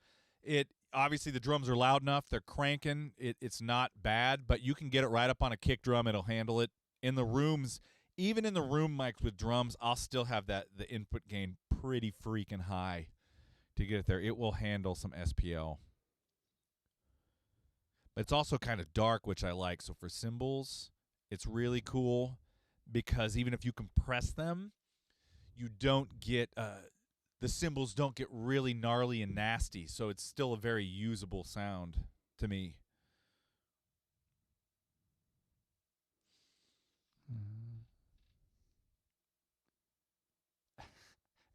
obviously the drums are loud enough. They're cranking. It's not bad, but you can get it right up on a kick drum. It'll handle it. In the rooms, even in the room mics with drums, I'll still have the input gain pretty freaking high to get it there. It will handle some SPL. But it's also kind of dark, which I like. So for cymbals, it's really cool because even if you compress them, you don't get the cymbals don't get really gnarly and nasty. So it's still a very usable sound to me.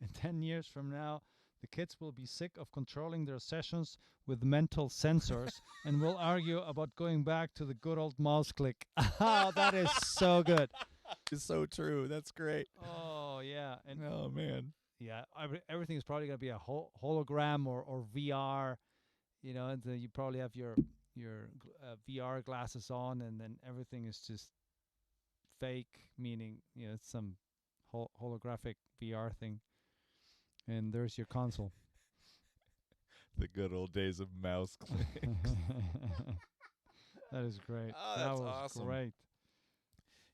In 10 years from now, the kids will be sick of controlling their sessions with mental sensors and will argue about going back to the good old mouse click. Oh, that is so good. It's so true. That's great. Oh, yeah. And oh, man. Yeah, everything is probably going to be a hologram or VR, and then you probably have your VR glasses on, and then everything is just fake, meaning, it's some holographic VR thing. And there's your console. The good old days of mouse clicks. That is great. Oh, that was awesome. Great.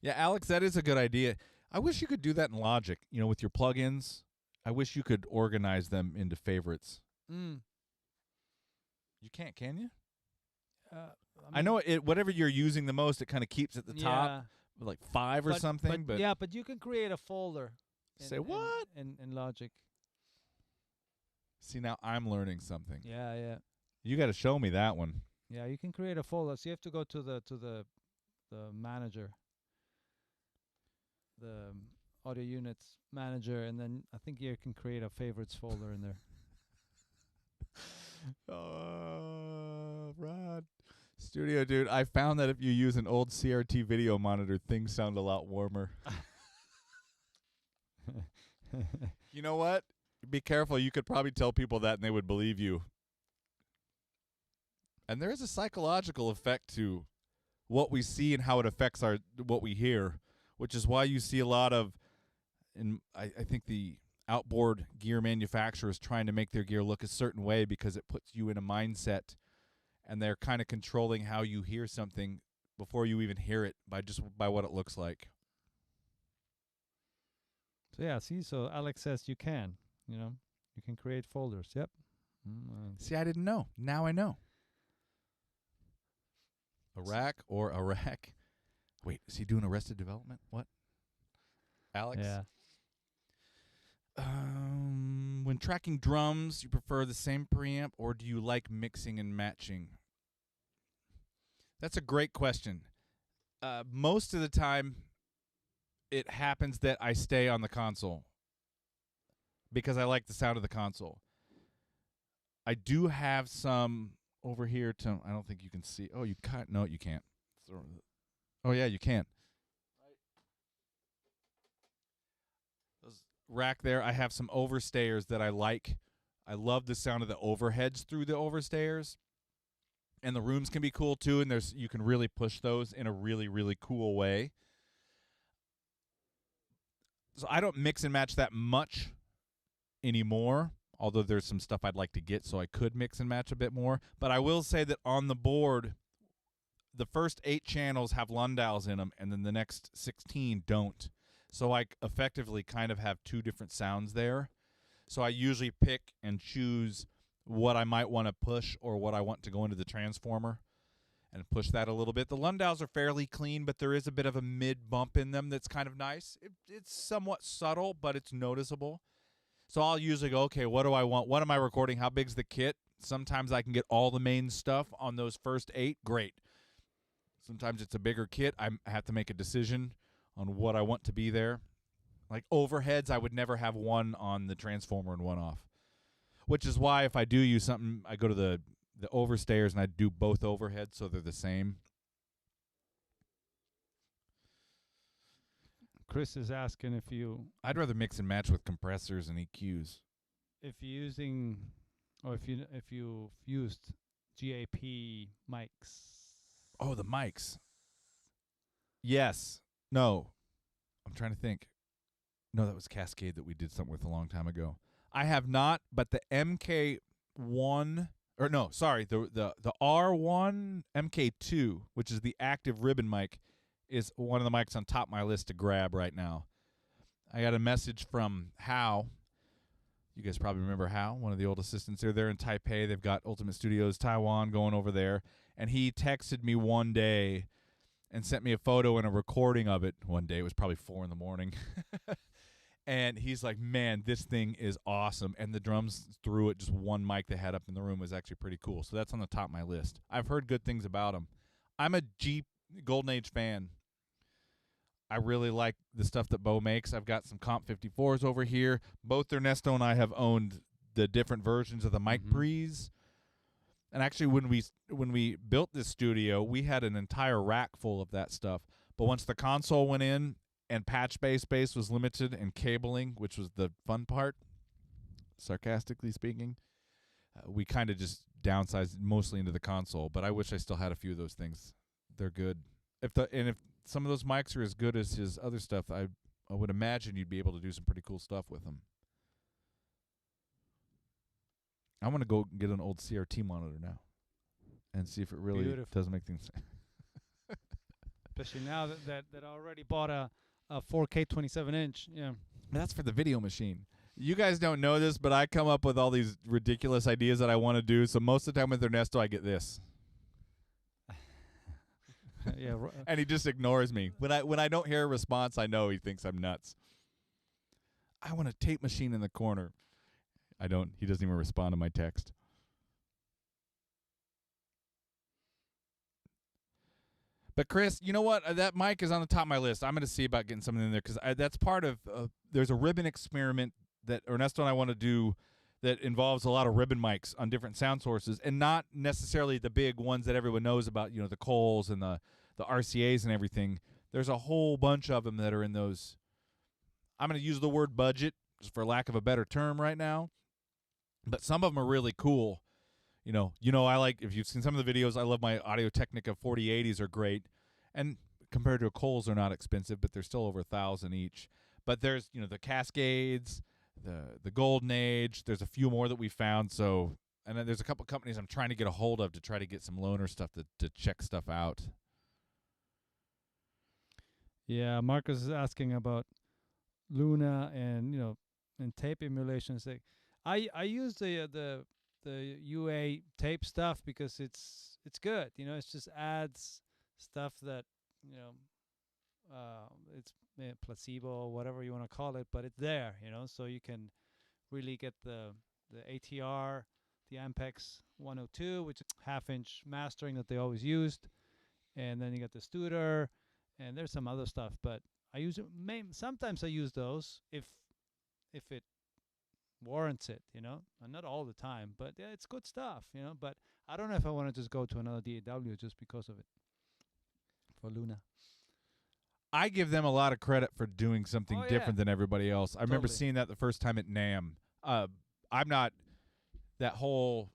Yeah, Alex, that is a good idea. I wish you could do that in Logic, with your plugins. I wish you could organize them into favorites. You can't, can you? I know whatever you're using the most, it kind of keeps at the top, like 5 or something. But yeah, but you can create a folder. Say what? In Logic. See, now I'm learning something. Yeah. You got to show me that one. Yeah, you can create a folder. So you have to go to the manager, the audio units manager, and then I think you can create a favorites folder in there. Oh, Rod. Studio dude, I found that if you use an old CRT video monitor, things sound a lot warmer. You know what? Be careful. You could probably tell people that and they would believe you. And there is a psychological effect to what we see and how it affects what we hear, which is why you see a lot of, and I think the outboard gear manufacturers trying to make their gear look a certain way because it puts you in a mindset, and they're kind of controlling how you hear something before you even hear it by what it looks like. So yeah, so Alex says you can create folders. Yep. See, I didn't know. Now I know. A rack or a rack. Wait, is he doing Arrested Development? What? Alex? Yeah. When tracking drums, you prefer the same preamp or do you like mixing and matching? That's a great question. Most of the time, it happens that I stay on the console because I like the sound of the console. I do have some over here to, I don't think you can see. Oh, you can't. No, you can't. Oh, yeah, you can. Those rack there, I have some overstayers that I like. I love the sound of the overheads through the overstayers. And the rooms can be cool too, and you can really push those in a really, really cool way. So I don't mix and match that much anymore, although there's some stuff I'd like to get so I could mix and match a bit more. But I will say that on the board, the first 8 channels have Lundaus in them, and then the next 16 don't. So I effectively kind of have 2 different sounds there. So I usually pick and choose what I might want to push or what I want to go into the transformer and push that a little bit. The Lundaus are fairly clean, but there is a bit of a mid bump in them that's kind of nice. It's somewhat subtle, but it's noticeable. So I'll usually go, okay, what do I want? What am I recording? How big's the kit? Sometimes I can get all the main stuff on those first 8. Great. Sometimes it's a bigger kit. I have to make a decision on what I want to be there. Like overheads, I would never have one on the transformer and one off. Which is why if I do use something, I go to the overstayers and I do both overheads so they're the same. Chris is asking if I'd rather mix and match with compressors and EQs. If you're using, or if you've used GAP mics. Oh, the mics. Yes. No. I'm trying to think. No, that was Cascade that we did something with a long time ago. I have not, but the MK1, or no, sorry, the R1 MK2, which is the active ribbon mic, is one of the mics on top of my list to grab right now. I got a message from Hao. You guys probably remember Hao, one of the old assistants there. They're in Taipei. They've got Ultimate Studios Taiwan going over there. And he texted me one day and sent me a photo and a recording of it. One day, it was probably 4 in the morning. And he's like, man, this thing is awesome. And the drums through it, just one mic they had up in the room, was actually pretty cool. So that's on the top of my list. I've heard good things about them. I'm a Jeep Golden Age fan. I really like the stuff that Bo makes. I've got some Comp 54s over here. Both Ernesto and I have owned the different versions of the Mic Breeze. And actually, when we built this studio, we had an entire rack full of that stuff. But once the console went in, and patch bay space was limited, and cabling, which was the fun part, sarcastically speaking, we kind of just downsized mostly into the console. But I wish I still had a few of those things. They're good. If some of those mics are as good as his other stuff, I would imagine you'd be able to do some pretty cool stuff with them. I want to go get an old CRT monitor now and see if it really does make things. Especially now that already bought a 4K 27-inch. Yeah. That's for the video machine. You guys don't know this, but I come up with all these ridiculous ideas that I want to do. So most of the time with Ernesto, I get this. Yeah, and he just ignores me. When I don't hear a response, I know he thinks I'm nuts. I want a tape machine in the corner. I don't. He doesn't even respond to my text. But Chris, you know what? That mic is on the top of my list. I'm going to see about getting something in there because that's part of. There's a ribbon experiment that Ernesto and I want to do that involves a lot of ribbon mics on different sound sources, and not necessarily the big ones that everyone knows about. You know, the Coles and the RCAs and everything. There's a whole bunch of them that are in those. I'm going to use the word budget, just for lack of a better term right now. But some of them are really cool. You know, I like, if you've seen some of the videos, I love my Audio-Technica 4080s are great. And compared to a Coles, they're not expensive, but they're still over $1,000 each. But there's, the Cascades, the Golden Age. There's a few more that we found. So, and then there's a couple companies I'm trying to get a hold of to try to get some loaner stuff to check stuff out. Yeah, Marcus is asking about Luna and, and tape emulations. Like, I use the UA tape stuff because it's good. It just adds stuff that it's placebo, whatever you want to call it, but it's there. So you can really get the ATR, the Ampex 102, which is half-inch mastering that they always used, and then you got the Studer, and there's some other stuff. But I use it. Sometimes I use those if it warrants it, and not all the time. But yeah, it's good stuff, But I don't know if I want to just go to another DAW just because of it for Luna. I give them a lot of credit for doing something different than everybody else. I remember seeing that the first time at NAMM. I'm not that whole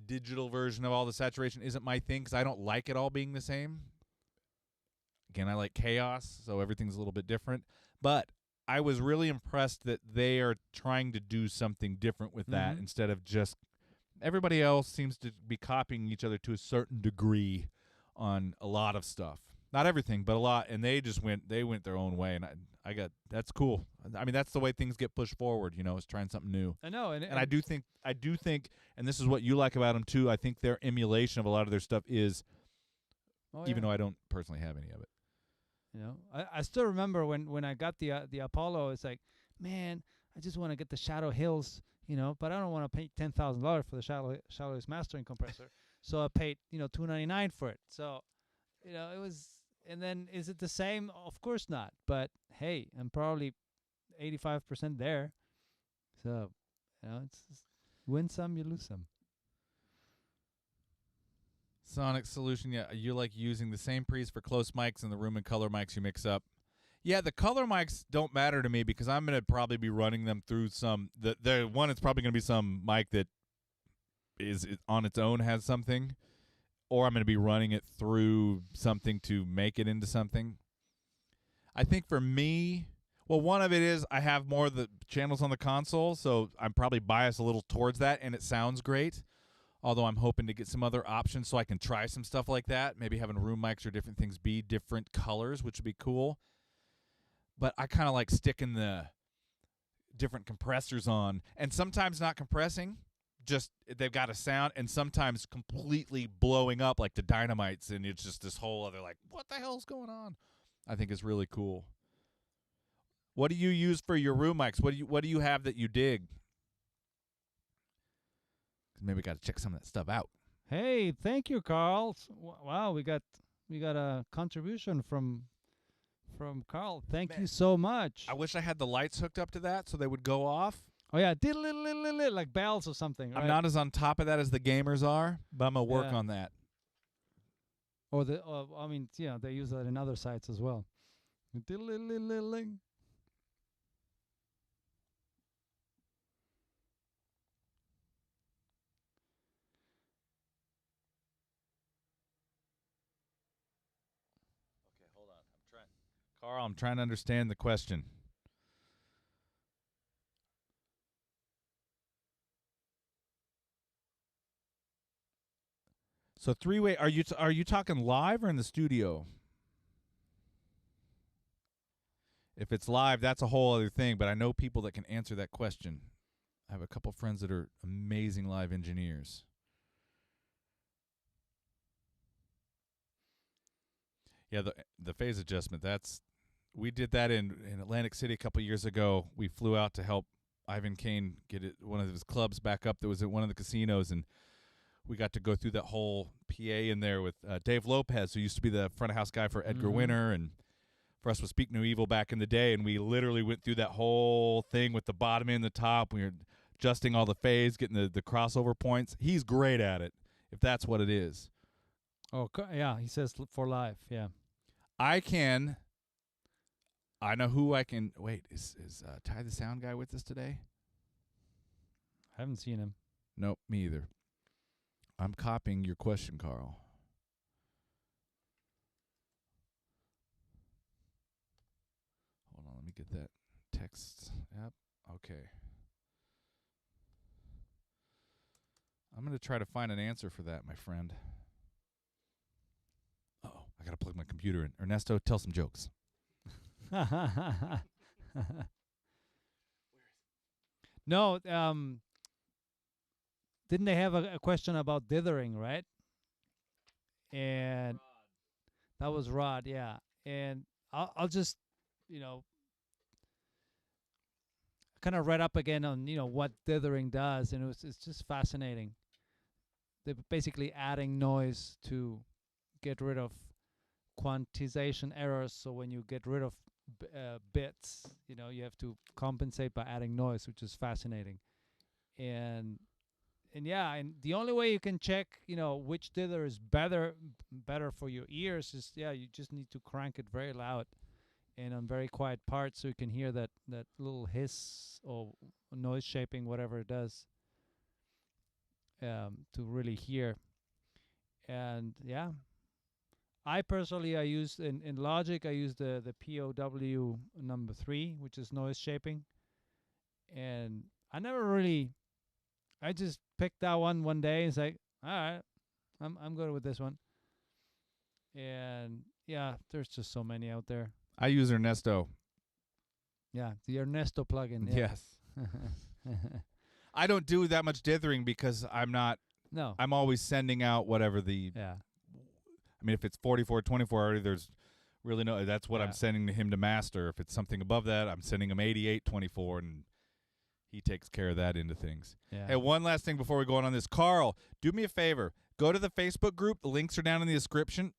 digital version of all the saturation isn't my thing because I don't like it all being the same. Again, I like chaos, so everything's a little bit different. But I was really impressed that they are trying to do something different with that instead of just everybody else seems to be copying each other to a certain degree on a lot of stuff. Not everything, but a lot. And they went their own way. And that's cool. I mean, that's the way things get pushed forward, is trying something new. I know. And I do think, and this is what you like about them too, I think their emulation of a lot of their stuff is, even though I don't personally have any of it. I still remember when I got the Apollo, it's like, man, I just want to get the Shadow Hills, but I don't want to pay $10,000 for the Shadow Hills mastering compressor. So I paid, $299 for it. So, it was, and then is it the same? Of course not. But hey, I'm probably 85% there. So, it's just win some, you lose some. Sonic Solution, yeah, you like using the same pre's for close mics and the room and color mics you mix up. Yeah, the color mics don't matter to me because I'm going to probably be running them through the one, it's probably going to be some mic that is on its own has something, or I'm going to be running it through something to make it into something. I think for me, well, one of it is I have more of the channels on the console, so I'm probably biased a little towards that, and it sounds great. Although I'm hoping to get some other options so I can try some stuff like that. Maybe having room mics or different things be different colors, which would be cool. But I kind of like sticking the different compressors on. And sometimes not compressing, just they've got a sound. And sometimes completely blowing up like the Dynamites. And it's just this whole other like, what the hell's going on? I think is really cool. What do you use for your room mics? What do you have that you dig? Maybe we got to check some of that stuff out. Hey, thank you, Carl. Wow, we got a contribution from Carl. Thank you so much. I wish I had the lights hooked up to that so they would go off. Oh yeah, like bells or something. Right? I'm not as on top of that as the gamers are, but I'm gonna work on that. Or they use that in other sites as well. Carl, I'm trying to understand the question. So three-way, are you talking live or in the studio? If it's live, that's a whole other thing, but I know people that can answer that question. I have a couple friends that are amazing live engineers. Yeah, the phase adjustment, we did that in Atlantic City a couple years ago. We flew out to help Ivan Kane get one of his clubs back up that was at one of the casinos, and we got to go through that whole PA in there with Dave Lopez, who used to be the front of house guy for Edgar Winter, and for us was Speak No Evil back in the day, and we literally went through that whole thing with the bottom and the top. We were adjusting all the phase, getting the crossover points. He's great at it, if that's what it is. Oh, yeah, he says for live, yeah. I know who I can. Wait, is Ty the Sound Guy with us today? I haven't seen him. Nope, me either. I'm copying your question, Carl. Hold on, let me get that text. Yep, okay. I'm going to try to find an answer for that, my friend. Uh-oh, I got to plug my computer in. Ernesto, tell some jokes. No, didn't they have a question about dithering, right? And that was Rod, yeah. And I'll just, kind of read up again on, what dithering does, and it's just fascinating. They're basically adding noise to get rid of quantization errors. So when you get rid of bits, you have to compensate by adding noise, which is fascinating. And and the only way you can check, which dither is better for your ears is, you just need to crank it very loud and on very quiet parts, so you can hear that little hiss or noise shaping, whatever it does, to really hear. And I personally, I use in Logic, I use the POW number 3, which is noise shaping. And I just picked that one day and it's like, all right, I'm good with this one. And there's just so many out there. I use Ernesto. Yeah, the Ernesto plugin. Yeah. Yes. I don't do that much dithering because I'm always sending out whatever the. Yeah. I mean, if it's 44/24 already, there's really no. That's what I'm sending to him to master. If it's something above that, I'm sending him 88/24, and he takes care of that into things. Yeah. Hey, one last thing before we go on this. Carl, do me a favor. Go to the Facebook group. The links are down in the description.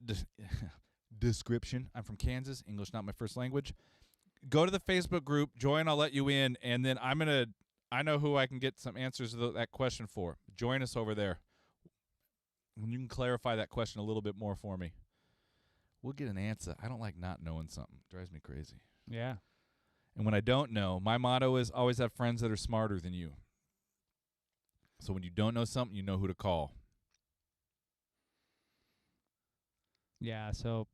Description. I'm from Kansas. English not my first language. Go to the Facebook group. Join. I'll let you in, and then I know who I can get some answers to that question for. Join us over there. And you can clarify that question a little bit more for me. We'll get an answer. I don't like not knowing something. It drives me crazy. Yeah. And when I don't know, my motto is always have friends that are smarter than you. So when you don't know something, you know who to call. Yeah, so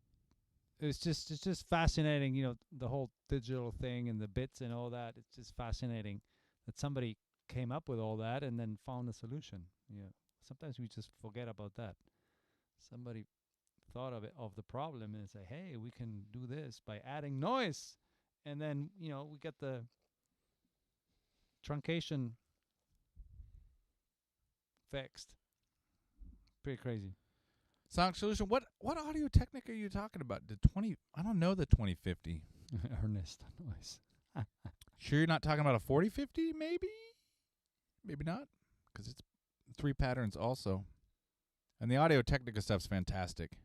it's just fascinating, the whole digital thing and the bits and all that. It's just fascinating that somebody came up with all that and then found a solution. Sometimes we just forget about that. Somebody thought of the problem and say, hey, we can do this by adding noise. And then, we get the truncation fixed. Pretty crazy. Sonic Solution, what Audio Technica are you talking about? I don't know the 2050. Ernest noise. Sure you're not talking about a 4050, maybe? Maybe not, because it's 3 patterns also. And the Audio Technica stuff's fantastic.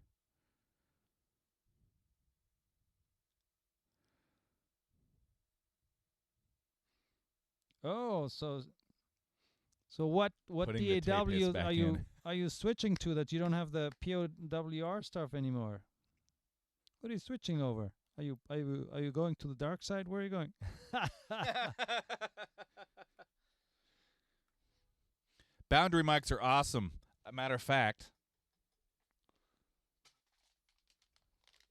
Oh, so what Putting DAW are you switching to that you don't have the POWR stuff anymore? What are you switching over? Are you going to the dark side? Where are you going? Boundary mics are awesome. A matter of fact,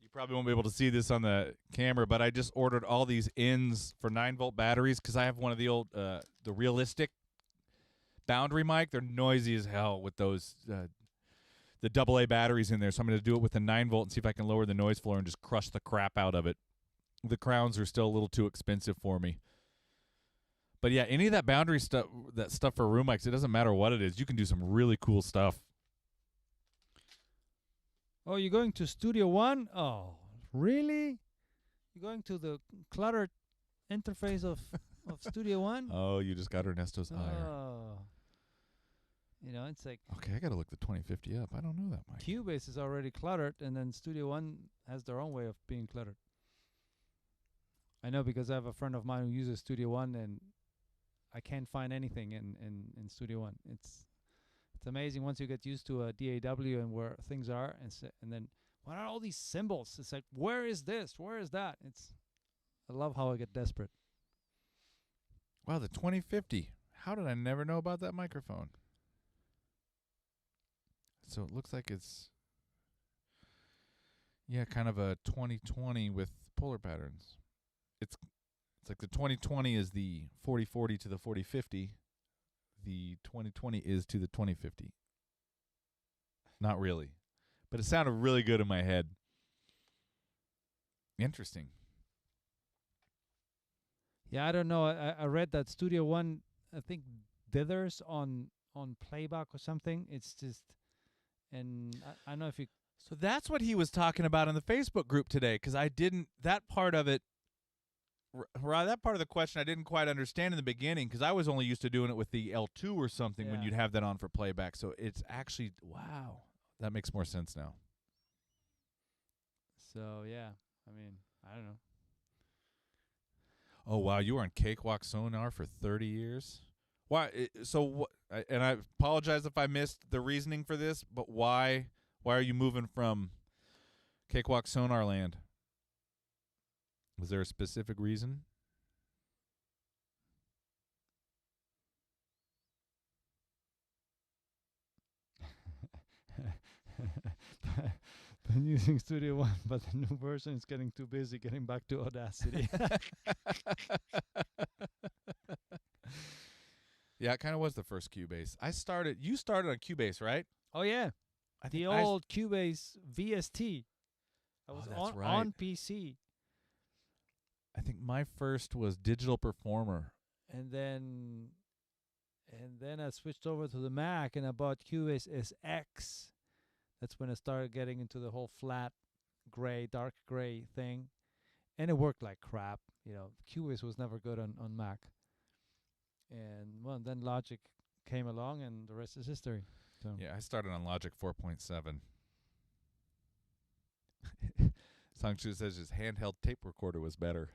you probably won't be able to see this on the camera, but I just ordered all these ends for 9-volt batteries because I have one of the old, the realistic boundary mic. They're noisy as hell with those, the AA batteries in there. So I'm going to do it with a 9-volt and see if I can lower the noise floor and just crush the crap out of it. The crowns are still a little too expensive for me. But yeah, any of that boundary stuff, that stuff for room mics, it doesn't matter what it is. You can do some really cool stuff. Oh, you're going to Studio One? Oh, really? You're going to the cluttered interface of Studio One? Oh, you just got Ernesto's ire. Oh. It's like... Okay, I got to look the 2050 up. I don't know that mic. Cubase is already cluttered, and then Studio One has their own way of being cluttered. I know because I have a friend of mine who uses Studio One, and I can't find anything in Studio One. It's amazing once you get used to a DAW and where things are, and then what are all these symbols? It's like, where is this? Where is that? I love how I get desperate. Wow, the 2050. How did I never know about that microphone? So it looks like it's, kind of a 2020 with polar patterns. It's like the 2020 is the 4040 to the 4050. The 2020 is to the 2050. Not really. But it sounded really good in my head. Interesting. Yeah, I don't know. I read that Studio One, I think dithers on playback or something. It's just, and I don't know if you... So that's what he was talking about in the Facebook group today, because that part of it, that part of the question I didn't quite understand in the beginning, because I was only used to doing it with the L2 or something when you'd have that on for playback. So it's actually, wow, that makes more sense now. So yeah, I mean, I don't know. Oh wow, you were on Cakewalk Sonar for 30 years. Why? So what? And I apologize if I missed the reasoning for this, but why? Why are you moving from Cakewalk Sonar Land? Was there a specific reason? Been using Studio One, but the new version is getting too busy getting back to Audacity. Yeah, it kind of was the first Cubase. You started on Cubase, right? Oh yeah, I the think old Cubase VST. I Oh, was that's right. on PC, I think my first was Digital Performer. and then I switched over to the Mac, and I bought Cubase SX. That's when I started getting into the whole flat gray, dark gray thing, and it worked like crap. Cubase was never good on Mac. And well, then Logic came along, and the rest is history. So Yeah, I started on Logic 4.7. Songchu says his handheld tape recorder was better.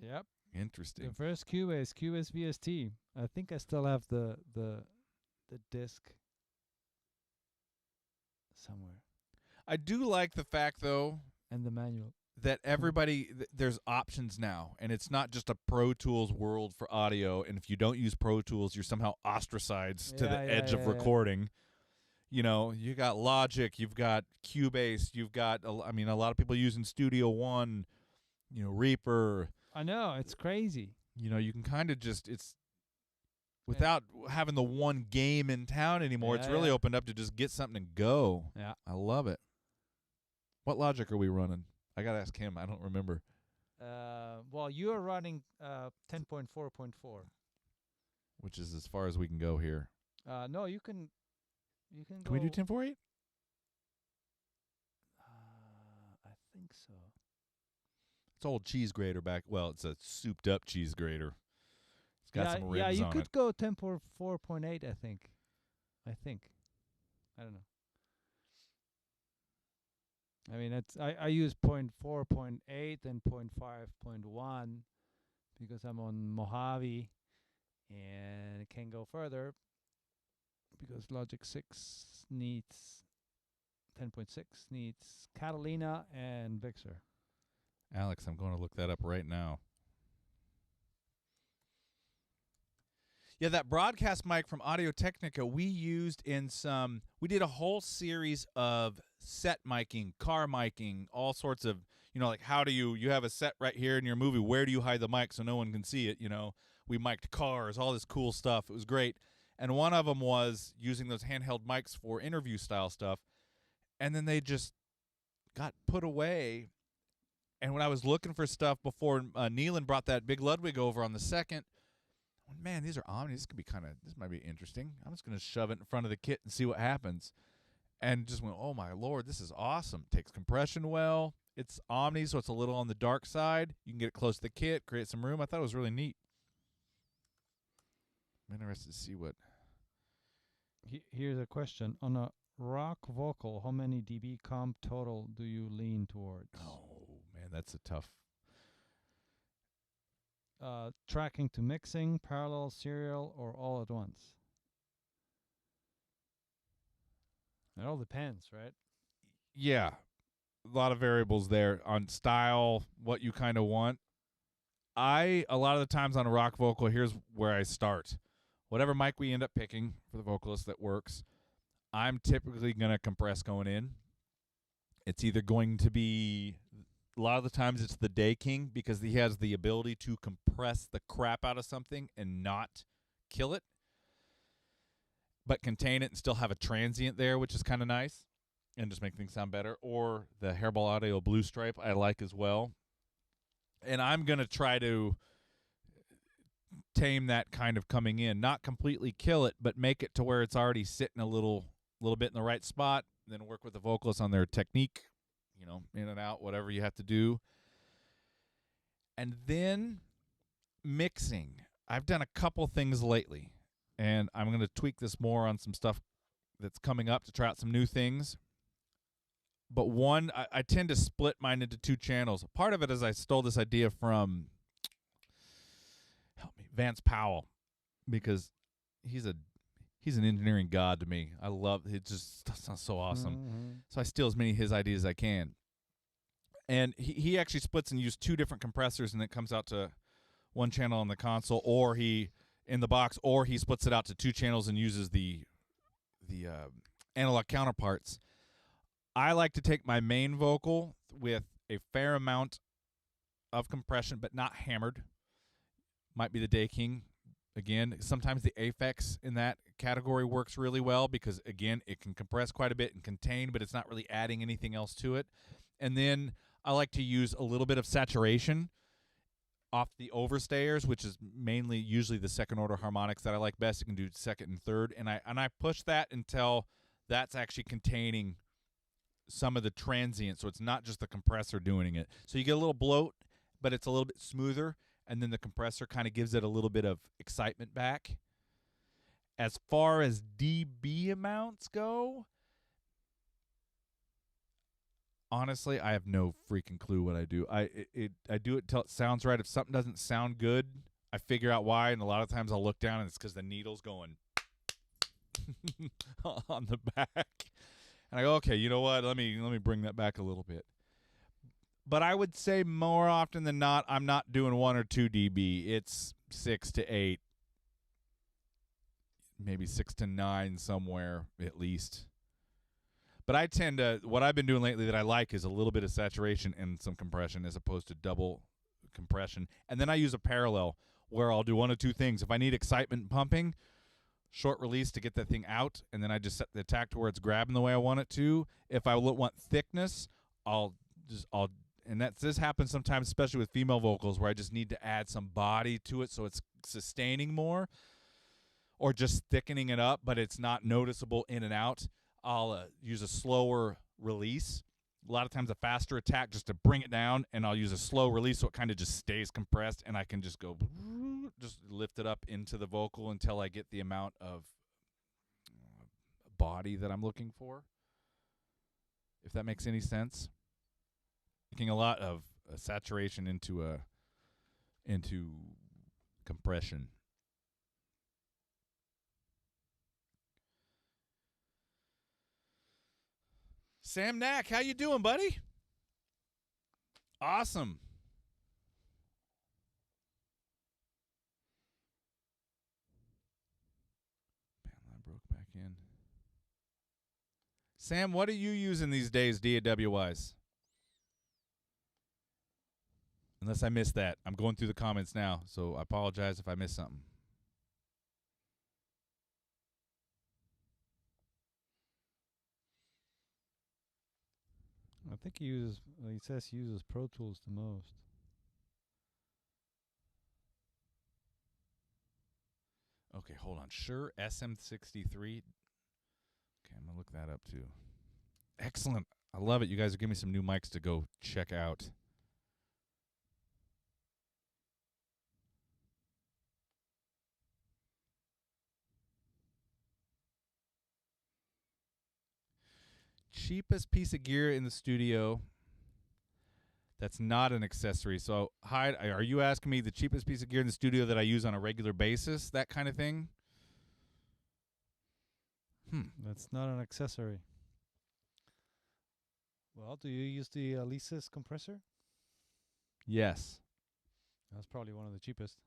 Yep. Interesting. The first Cubase VST. I think I still have the disc somewhere, I do like the fact, though, and the manual. that everybody, there's options now, and it's not just a Pro Tools world for audio, and if you don't use Pro Tools, you're somehow ostracized to the edge of recording. You know, you got Logic, you've got Cubase, you've got, a lot of people using Studio One, Reaper. I know, it's crazy. You can kind of just, it's, without having the one game in town anymore, it's really opened up to just get something and go. Yeah. I love it. What Logic are we running? I got to ask him. I don't remember. Well, you are running 10.4.4. Which is as far as we can go here. No, you can Can go. we do 10.4.8? I think so. It's old cheese grater back. Well, it's a souped up cheese grater. It's got some rims on it. Yeah, you could go 10.4.8, I think. I don't know. I mean, I use 0.4.8 and 0.5.1 because I'm on Mojave, and it can go further because Logic 6 needs 10.6 needs Catalina and Vixer. Alex, I'm going to look that up right now. Yeah, that broadcast mic from Audio-Technica we used we did a whole series of set miking, car miking, all sorts of, like how do you have a set right here in your movie, where do you hide the mic so no one can see it, we mic'd cars, all this cool stuff. It was great. And one of them was using those handheld mics for interview style stuff. And then they just got put away. And when I was looking for stuff before Nealon brought that big Ludwig over on the second, man, these are Omnis. This might be interesting. I'm just going to shove it in front of the kit and see what happens. And just went, oh my Lord, this is awesome. Takes compression well. It's Omni, so it's a little on the dark side. You can get it close to the kit, create some room. I thought it was really neat. I'm interested to see what. Here's a question. On a rock vocal, how many dB comp total do you lean towards? Oh, man, that's a tough. Tracking to mixing, parallel, serial, or all at once? It all depends, right? Yeah. A lot of variables there on style, what you kind of want. A lot of the times on a rock vocal, here's where I start. Whatever mic we end up picking for the vocalist that works, I'm typically going to compress going in. It's either going to be, a lot of the times it's the Day King because he has the ability to compress the crap out of something and not kill it, but contain it and still have a transient there, which is kind of nice and just make things sound better. Or the Hairball Audio Blue Stripe I like as well. And I'm going to try to tame that kind of coming in, not completely kill it, but make it to where it's already sitting a little bit in the right spot, then work with the vocalists on their technique, in and out, whatever you have to do. And then mixing. I've done a couple things lately, and I'm going to tweak this more on some stuff that's coming up to try out some new things. But one, I tend to split mine into 2 channels. Part of it is I stole this idea from Vance Powell, because he's an engineering god to me. I love it. Just sounds so awesome. Mm-hmm. So I steal as many of his ideas as I can. And he actually splits and uses 2 different compressors, and it comes out to 1 channel on the console, or he in the box, or he splits it out to 2 channels and uses the analog counterparts. I like to take my main vocal with a fair amount of compression, but not hammered. Might be the Day King. Again, sometimes the Aphex in that category works really well because, again, it can compress quite a bit and contain, but it's not really adding anything else to it. And then I like to use a little bit of saturation off the overstayers, which is mainly usually the second-order harmonics that I like best. You can do second and third, and I push that until that's actually containing some of the transient, so it's not just the compressor doing it. So you get a little bloat, but it's a little bit smoother, and then the compressor kind of gives it a little bit of excitement back. As far as dB amounts go, honestly, I have no freaking clue what I do. I do it until it sounds right. If something doesn't sound good, I figure out why, and a lot of times I'll look down and it's because the needle's going on the back. And I go, okay, you know what? Let me bring that back a little bit. But I would say more often than not, I'm not doing 1 or 2 dB. It's 6 to 8, maybe 6 to 9 somewhere at least. But I tend to, what I've been doing lately that I like is a little bit of saturation and some compression as opposed to double compression. And then I use a parallel where I'll do 1 or 2 things. If I need excitement pumping, short release to get that thing out, and then I just set the attack to where it's grabbing the way I want it to. If I want thickness, and this happens sometimes, especially with female vocals, where I just need to add some body to it so it's sustaining more, or just thickening it up, but it's not noticeable in and out. I'll use a slower release. A lot of times a faster attack just to bring it down, and I'll use a slow release so it kind of just stays compressed, and I can just go, just lift it up into the vocal until I get the amount of body that I'm looking for, if that makes any sense. Making a lot of saturation into compression. Sam Knack, how you doing, buddy? Awesome. Line broke back in. Sam, what are you using these days, DAW-wise? Unless I missed that. I'm going through the comments now, so I apologize if I missed something. I think he says he uses Pro Tools the most. Okay, hold on. Shure SM63. Okay, I'm going to look that up too. Excellent. I love it. You guys are giving me some new mics to go check out. Cheapest piece of gear in the studio that's not an accessory. So, Hyde, are you asking me the cheapest piece of gear in the studio that I use on a regular basis, that kind of thing? That's not an accessory. Well, do you use the Alesis compressor? Yes. That's probably one of the cheapest.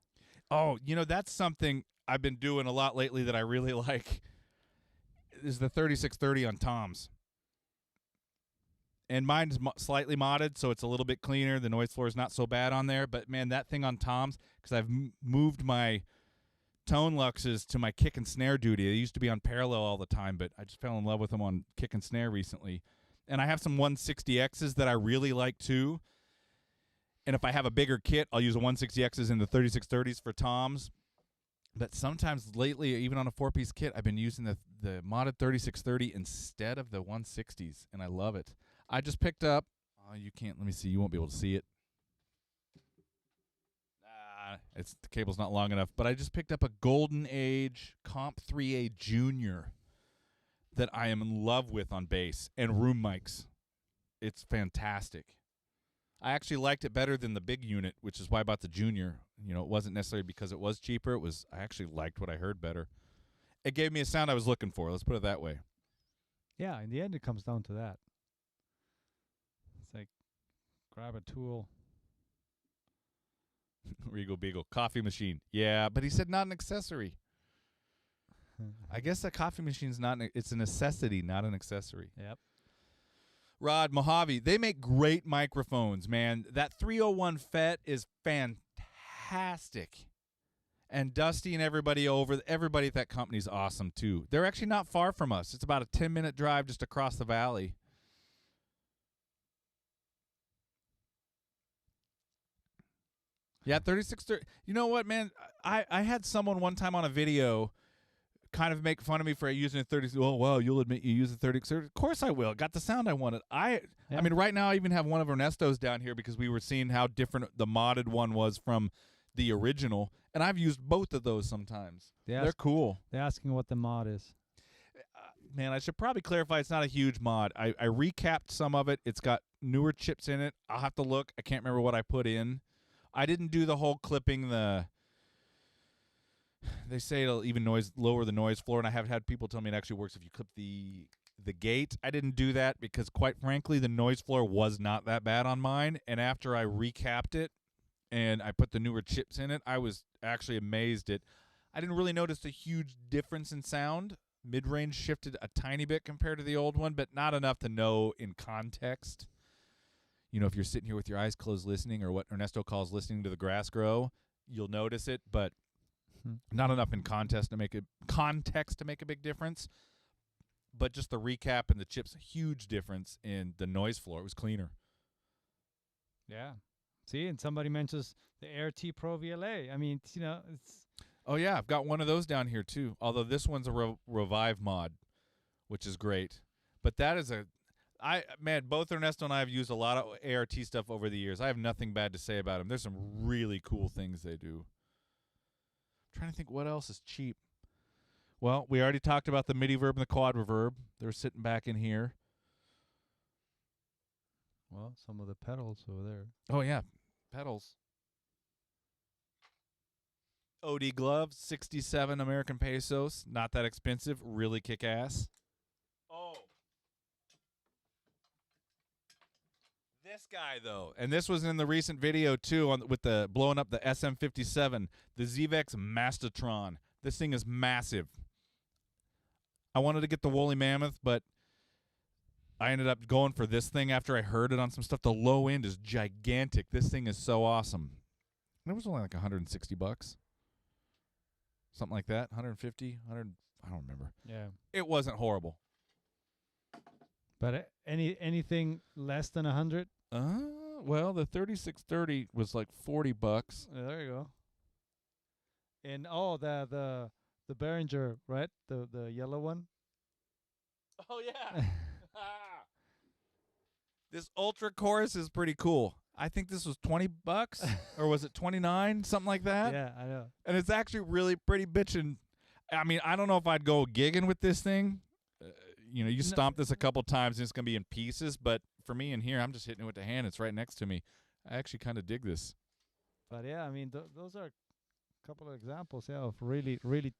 Oh, that's something I've been doing a lot lately that I really like, is the 3630 on toms. And mine's slightly modded, so it's a little bit cleaner. The noise floor is not so bad on there. But, man, that thing on toms, because I've moved my tone luxes to my kick and snare duty. They used to be on parallel all the time, but I just fell in love with them on kick and snare recently. And I have some 160Xs that I really like, too. And if I have a bigger kit, I'll use a 160Xs and the 3630s for toms. But sometimes lately, even on a 4-piece kit, I've been using the modded 3630 instead of the 160s, and I love it. I just picked up, you can't, let me see, you won't be able to see it. The cable's not long enough, but I just picked up a Golden Age Comp 3A Junior that I am in love with on bass and room mics. It's fantastic. I actually liked it better than the big unit, which is why I bought the Junior. You know, it wasn't necessarily because it was cheaper. It was I actually liked what I heard better. It gave me a sound I was looking for. Let's put it that way. Yeah, in the end, it comes down to that. It's like grab a tool. Regal Beagle coffee machine. Yeah, but he said not an accessory. I guess a coffee machine's not. It's a necessity, not an accessory. Yep. Rod Mojave, they make great microphones, man. That 301 FET is fantastic. And Dusty and everybody at that company's awesome, too. They're actually not far from us. It's about a 10-minute drive just across the valley. Yeah, 3630. You know what, man? I had someone one time on a video kind of make fun of me for using a 30. Oh, well, you'll admit you use a 3630. Of course I will. Got the sound I wanted. I mean, right now I even have one of Ernesto's down here because we were seeing how different the modded one was from the original, and I've used both of those sometimes. They're cool. They're asking what the mod is. Man, I should probably clarify it's not a huge mod. I recapped some of it. It's got newer chips in it. I'll have to look. I can't remember what I put in. I didn't do the whole clipping they say it'll even lower the noise floor, and I have had people tell me it actually works if you clip the gate. I didn't do that because, quite frankly, the noise floor was not that bad on mine, and after I recapped it and I put the newer chips in it, I was actually amazed I didn't really notice a huge difference in sound. Mid-range shifted a tiny bit compared to the old one, but not enough to know in context. You know, if you're sitting here with your eyes closed listening, or what Ernesto calls listening to the grass grow, you'll notice it, but not enough in context to make a big difference. But just the recap and the chips, a huge difference in the noise floor. It was cleaner. Yeah. See, and somebody mentions the Air T Pro VLA. I mean, you know, it's... Oh, yeah, I've got one of those down here, too. Although this one's a Revive mod, which is great. But that is both Ernesto and I have used a lot of ART stuff over the years. I have nothing bad to say about them. There's some really cool things they do. I'm trying to think what else is cheap. Well, we already talked about the MIDI verb and the quad reverb. They're sitting back in here. Well, some of the pedals over there. Oh, yeah, pedals. OD gloves, 67 American pesos. Not that expensive. Really kick ass. Oh. This guy, though, and this was in the recent video, too, with the blowing up the SM57, the Zvex Mastatron. This thing is massive. I wanted to get the Woolly Mammoth, but I ended up going for this thing after I heard it on some stuff. The low end is gigantic. This thing is so awesome. And it was only like $160. Something like that. 150, 100, I don't remember. Yeah. It wasn't horrible. But anything less than 100? Well, the 3630 was like $40. There you go. And the Behringer, right? The yellow one. Oh yeah. This Ultra Chorus is pretty cool. I think this was $20 or was it 29, something like that? Yeah, I know. And it's actually really pretty bitchin'. I mean, I don't know if I'd go gigging with this thing. You stomp this a couple times and it's going to be in pieces, but for me in here, I'm just hitting it with the hand. It's right next to me. I actually kind of dig this. But yeah, I mean, those are a couple of examples, yeah, of really, really,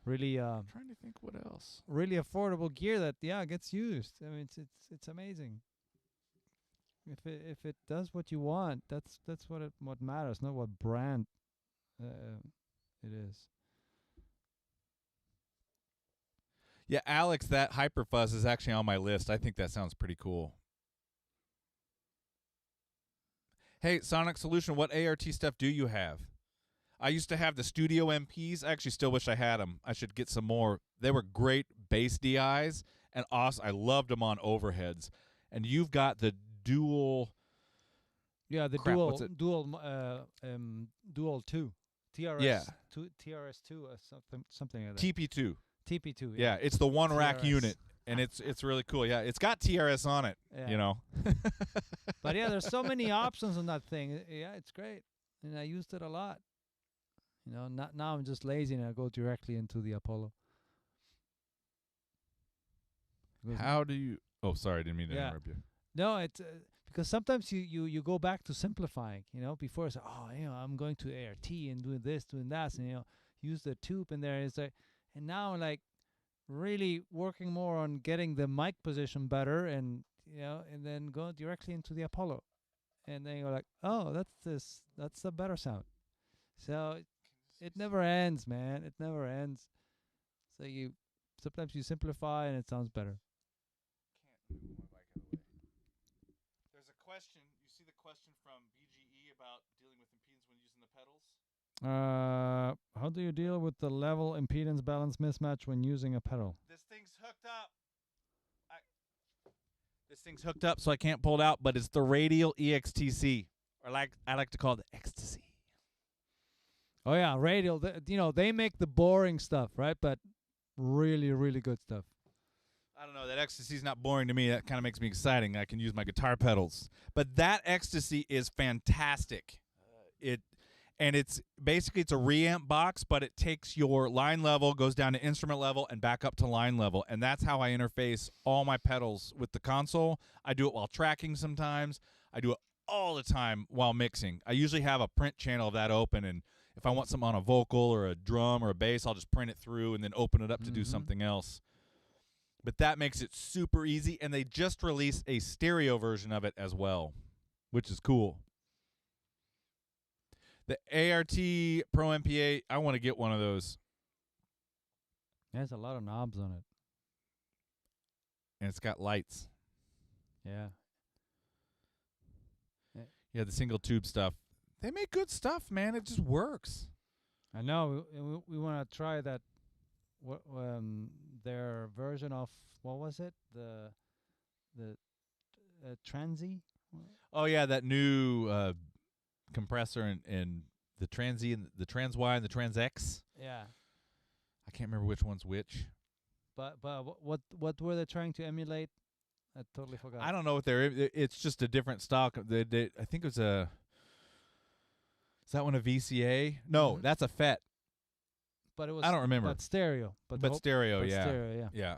really I'm trying to think what else. Really affordable gear that gets used. I mean, it's amazing. If it does what you want, that's what matters, not what brand it is. Yeah, Alex, that Hyperfuzz is actually on my list. I think that sounds pretty cool. Hey, Sonic Solution, what ART stuff do you have? I used to have the Studio MPs. I actually still wish I had them. I should get some more. They were great bass DIs and awesome. I loved them on overheads. And you've got the dual. Yeah, the dual 2. TRS. Yeah. TRS2 or something like that. TP2. TP2. Yeah, it's the one rack TRS. unit, and it's really cool. Yeah, it's got TRS on it. Yeah. But yeah, there's so many options on that thing. Yeah, it's great, and I used it a lot. Now I'm just lazy and I go directly into the Apollo. How do you? Oh, sorry, I didn't mean to interrupt you. No, it's because sometimes you go back to simplifying. Before it's I'm going to ART and doing this, doing that, and use the tube in there. It's like, and now like really working more on getting the mic position better, and and then go directly into the Apollo, and then you're like, oh, that's a better sound. So it never ends, man. It never ends. So sometimes you simplify and it sounds better. Can't move my mic out of the way. There's a question. You see the question from BGE about dealing with impedance when using the pedals? How do you deal with the level impedance balance mismatch when using a pedal? This thing's hooked up. This thing's hooked up, so I can't pull it out, but it's the radial EXTC, or I like to call it ecstasy. Oh yeah, radial. They make the boring stuff, right? But really, really good stuff. I don't know. That ecstasy's not boring to me. That kind of makes me exciting. I can use my guitar pedals. But that ecstasy is fantastic. It's basically it's a reamp box, but it takes your line level, goes down to instrument level, and back up to line level. And that's how I interface all my pedals with the console. I do it while tracking sometimes. I do it all the time while mixing. I usually have a print channel of that open, and if I want something on a vocal or a drum or a bass, I'll just print it through and then open it up to do something else. But that makes it super easy, and they just released a stereo version of it as well, which is cool. The ART Pro MPA, I want to get one of those. There's a lot of knobs on it. And it's got lights. Yeah. Yeah, the single tube stuff. They make good stuff, man. It just works. I know. We want to try that. Their version of what was it? The Transy. Oh yeah, that new compressor and the Transy and the Trans Y and the Trans X. Yeah. I can't remember which one's which. But what were they trying to emulate? I totally forgot. I don't know what it's just a different stock. I think it was a. Is that one a VCA? No, that's a FET. But it was. I don't remember. But stereo. But stereo, yeah. Stereo, yeah.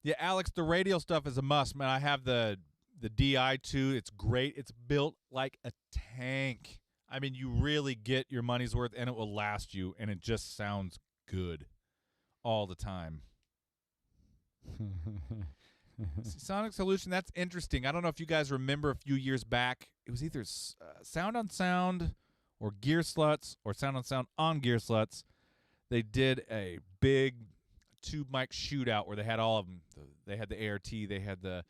Yeah, Alex, the radial stuff is a must, man. I have the DI2. It's great. It's built like a tank. I mean, you really get your money's worth, and it will last you, and it just sounds good all the time. Sonic Solution, that's interesting. I don't know if you guys remember a few years back. It was either Sound on Sound or Gear Sluts or Sound on Sound on Gear Sluts. They did a big tube mic shootout where they had all of them. They had the ART, they had the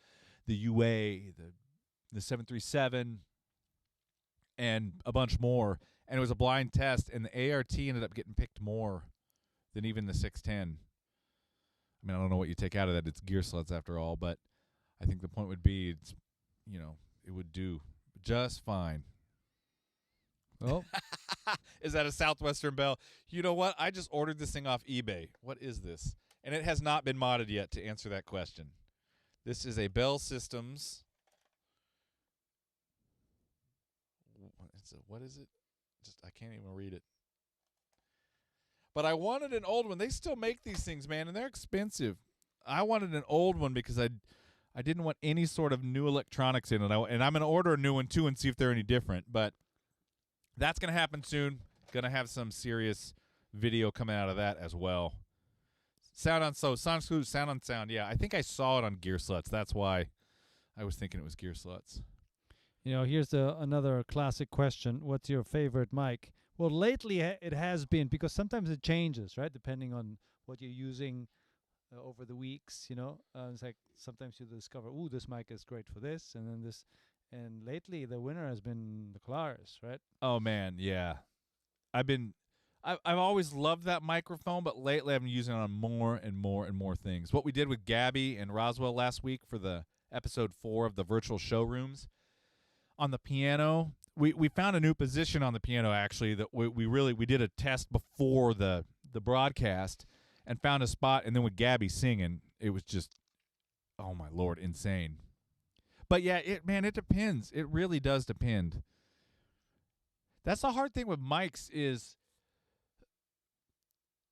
UA, the 737, and a bunch more. And it was a blind test, and the ART ended up getting picked more than even the 610. I mean, I don't know what you take out of that. It's Gear Sluts after all, but I think the point would be, it would do just fine. Oh. Is that a Southwestern Bell? You know what? I just ordered this thing off eBay. What is this? And it has not been modded yet to answer that question. This is a Bell Systems. What is it? I can't even read it. But I wanted an old one. They still make these things, man, and they're expensive. I wanted an old one because I didn't want any sort of new electronics in it. And I'm going to order a new one, too, and see if they're any different. But that's going to happen soon. Going to have some serious video coming out of that as well. Sound on Sound. Yeah, I think I saw it on Gear Sluts. That's why I was thinking it was Gear Sluts. Here's another classic question. What's your favorite mic? Well, lately it has been, because sometimes it changes, right? Depending on what you're using over the weeks, it's like sometimes you discover, ooh, this mic is great for this, and then this. And lately the winner has been the Claris, right? Oh, man, yeah. I've always loved that microphone, but lately I've been using it on more and more and more things. What we did with Gabby and Roswell last week for the episode 4 of the virtual showrooms, on the piano, we found a new position on the piano, actually, that we did a test before the broadcast and found a spot, and then with Gabby singing, it was just, oh my Lord, insane. But yeah, it depends. It really does depend. That's the hard thing with mics is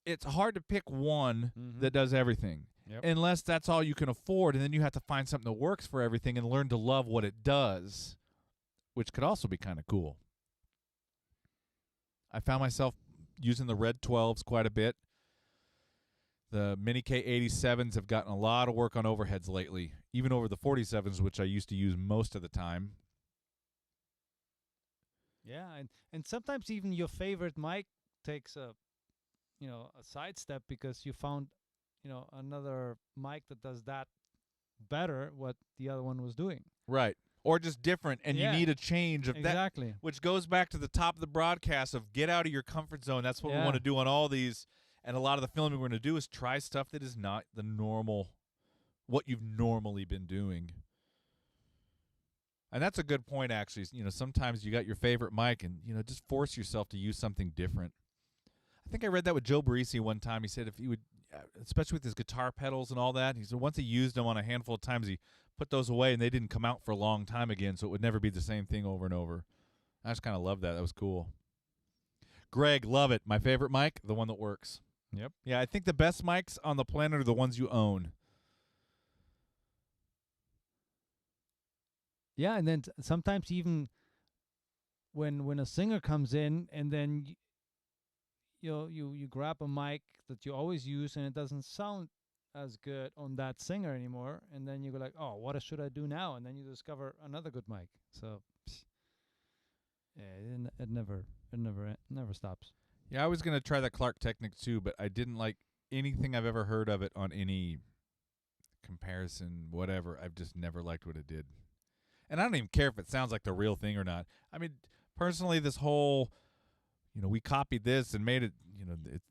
it's hard to pick one that does everything. unless that's all you can afford, and then you have to find something that works for everything and learn to love what it does, which could also be kind of cool. I found myself using the Red 12s quite a bit. The Mini K87s have gotten a lot of work on overheads lately, even over the 47s, which I used to use most of the time. Yeah, and sometimes even your favorite mic takes a sidestep because you found, another mic that does that better what the other one was doing. Right. Or just different, and you need a change of exactly. That, which goes back to the top of the broadcast of get out of your comfort zone. That's what we want to do on all these, and a lot of the filming we're going to do is try stuff that is not the normal, what you've normally been doing. And that's a good point, actually. Sometimes you got your favorite mic, and just force yourself to use something different. I think I read that with Joe Barresi one time. He said if he would, especially with his guitar pedals and all that, he said once he used them on a handful of times, he put those away, and they didn't come out for a long time again, so it would never be the same thing over and over. I just kind of love that. That was cool. Greg, love it. My favorite mic, the one that works. Yep. Yeah, I think the best mics on the planet are the ones you own. Yeah, and then sometimes even when a singer comes in and then you grab a mic that you always use and it doesn't sound as good on that singer anymore, and then you go like, oh, what should I do now? And then you discover another good mic. So yeah, it never stops. Yeah, I was gonna try that Clark Technic too, but I didn't like anything I've ever heard of it on any comparison, whatever. I've just never liked what it did. And I don't even care if it sounds like the real thing or not. I mean, personally, this whole, we copied this and made it,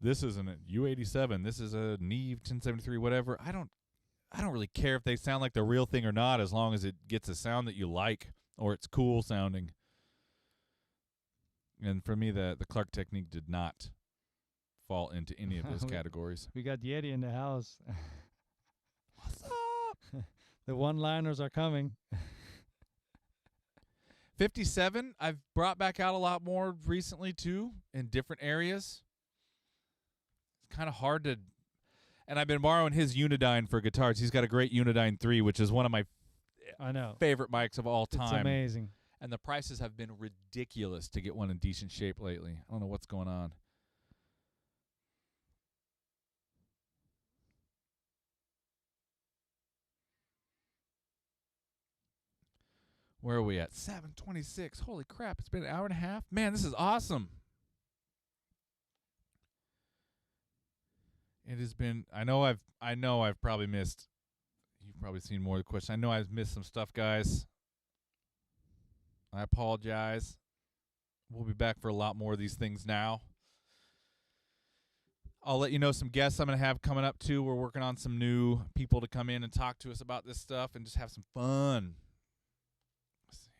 this isn't a U87, this is a Neve 1073, whatever. I don't really care if they sound like the real thing or not, as long as it gets a sound that you like or it's cool sounding. And for me, the Clark Technique did not fall into any of those categories. We got Yeti in the house. What's up? The one-liners are coming. 57, I've brought back out a lot more recently, too, in different areas. It's kind of hard to... And I've been borrowing his Unidyne for guitars. He's got a great Unidyne 3, which is one of my favorite mics of all time. It's amazing. And the prices have been ridiculous to get one in decent shape lately. I don't know what's going on. Where are we at? 7:26. Holy crap, it's been an hour and a half. Man, this is awesome. It has been I know I've probably missed. You've probably seen more of the questions. I know I've missed some stuff, guys. I apologize. We'll be back for a lot more of these things now. I'll let you know some guests I'm going to have coming up, too. We're working on some new people to come in and talk to us about this stuff and just have some fun. Let's see.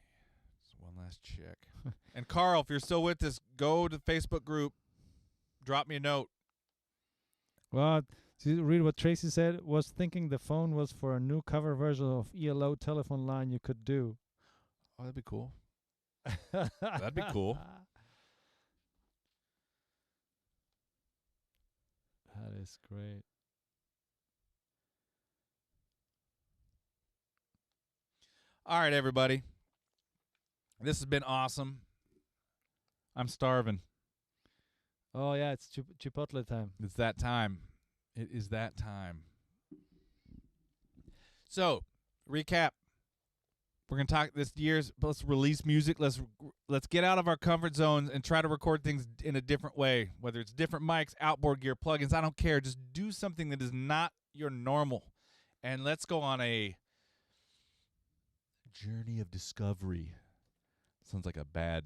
Just one last check. And, Carl, if you're still with us, go to the Facebook group. Drop me a note. Well, to read what Tracy said, was thinking the phone was for a new cover version of ELO telephone line you could do. Oh, that'd be cool. That'd be cool. That is great. All right, everybody. This has been awesome. I'm starving. Oh, yeah, it's Chipotle time. It's that time. It is that time. So, recap. We're going to talk this year's, let's release music. Let's get out of our comfort zones and try to record things in a different way, whether it's different mics, outboard gear, plugins. I don't care. Just do something that is not your normal. And let's go on a journey of discovery. Sounds like a bad,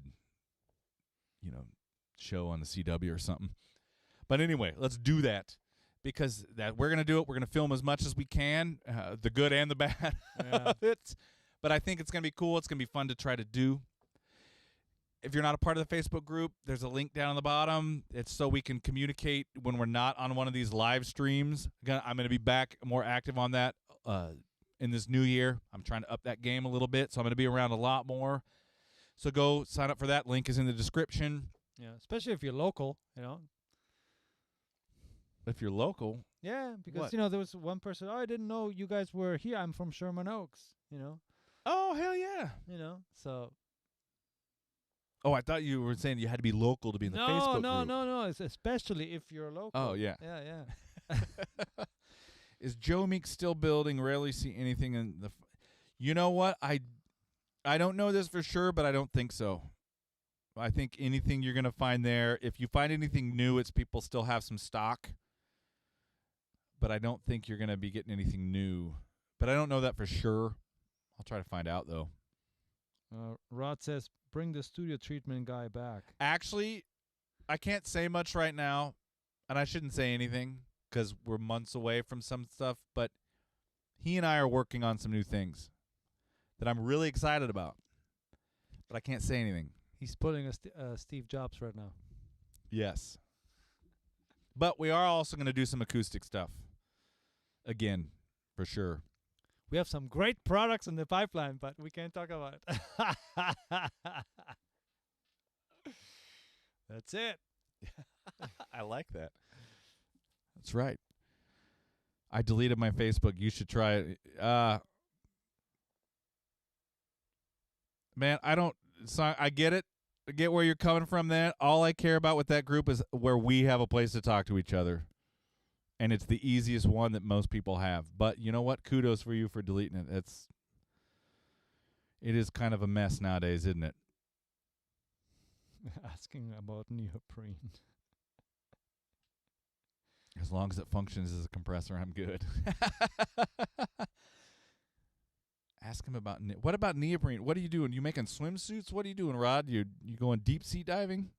show on the CW or something. But anyway, let's do that. Because we're going to do it. We're going to film as much as we can, the good and the bad of it. But I think it's going to be cool. It's going to be fun to try to do. If you're not a part of the Facebook group, there's a link down on the bottom. It's so we can communicate when we're not on one of these live streams. I'm going to be back more active on that in this new year. I'm trying to up that game a little bit, so I'm going to be around a lot more. So go sign up for that. Link is in the description. Yeah, especially if you're local, If you're local, Yeah, because What? there was one person. Oh, I didn't know you guys were here. I'm from Sherman Oaks. oh hell yeah. So Oh, I thought you were saying you had to be local to be in the no, Facebook no, group. no. It's especially if you're local. Oh yeah. Yeah. Is Joe Meek still building? Rarely see anything in the. You know what? I don't know this for sure, but I don't think so. I think anything you're gonna find there, if you find anything new, it's people still have some stock. But I don't think you're gonna be getting anything new. But I don't know that for sure. I'll try to find out though. Rod says, bring the studio treatment guy back. Actually, I can't say much right now, and I shouldn't say anything because we're months away from some stuff, but he and I are working on some new things that I'm really excited about, but I can't say anything. He's pulling a Steve Jobs right now. Yes. But we are also going to do some acoustic stuff. Again, for sure. We have some great products in the pipeline, but we can't talk about it. That's it. I like that. That's right. I deleted my Facebook. You should try it. Man, I get it. I get where you're coming from then. All I care about with that group is where we have a place to talk to each other. And it's the easiest one that most people have. But you know what? Kudos for you for deleting it. It is kind of a mess nowadays, isn't it? Asking about neoprene. As long as it functions as a compressor, I'm good. Ask him about what about neoprene? What are you doing? You making swimsuits? What are you doing, Rod? You going deep sea diving?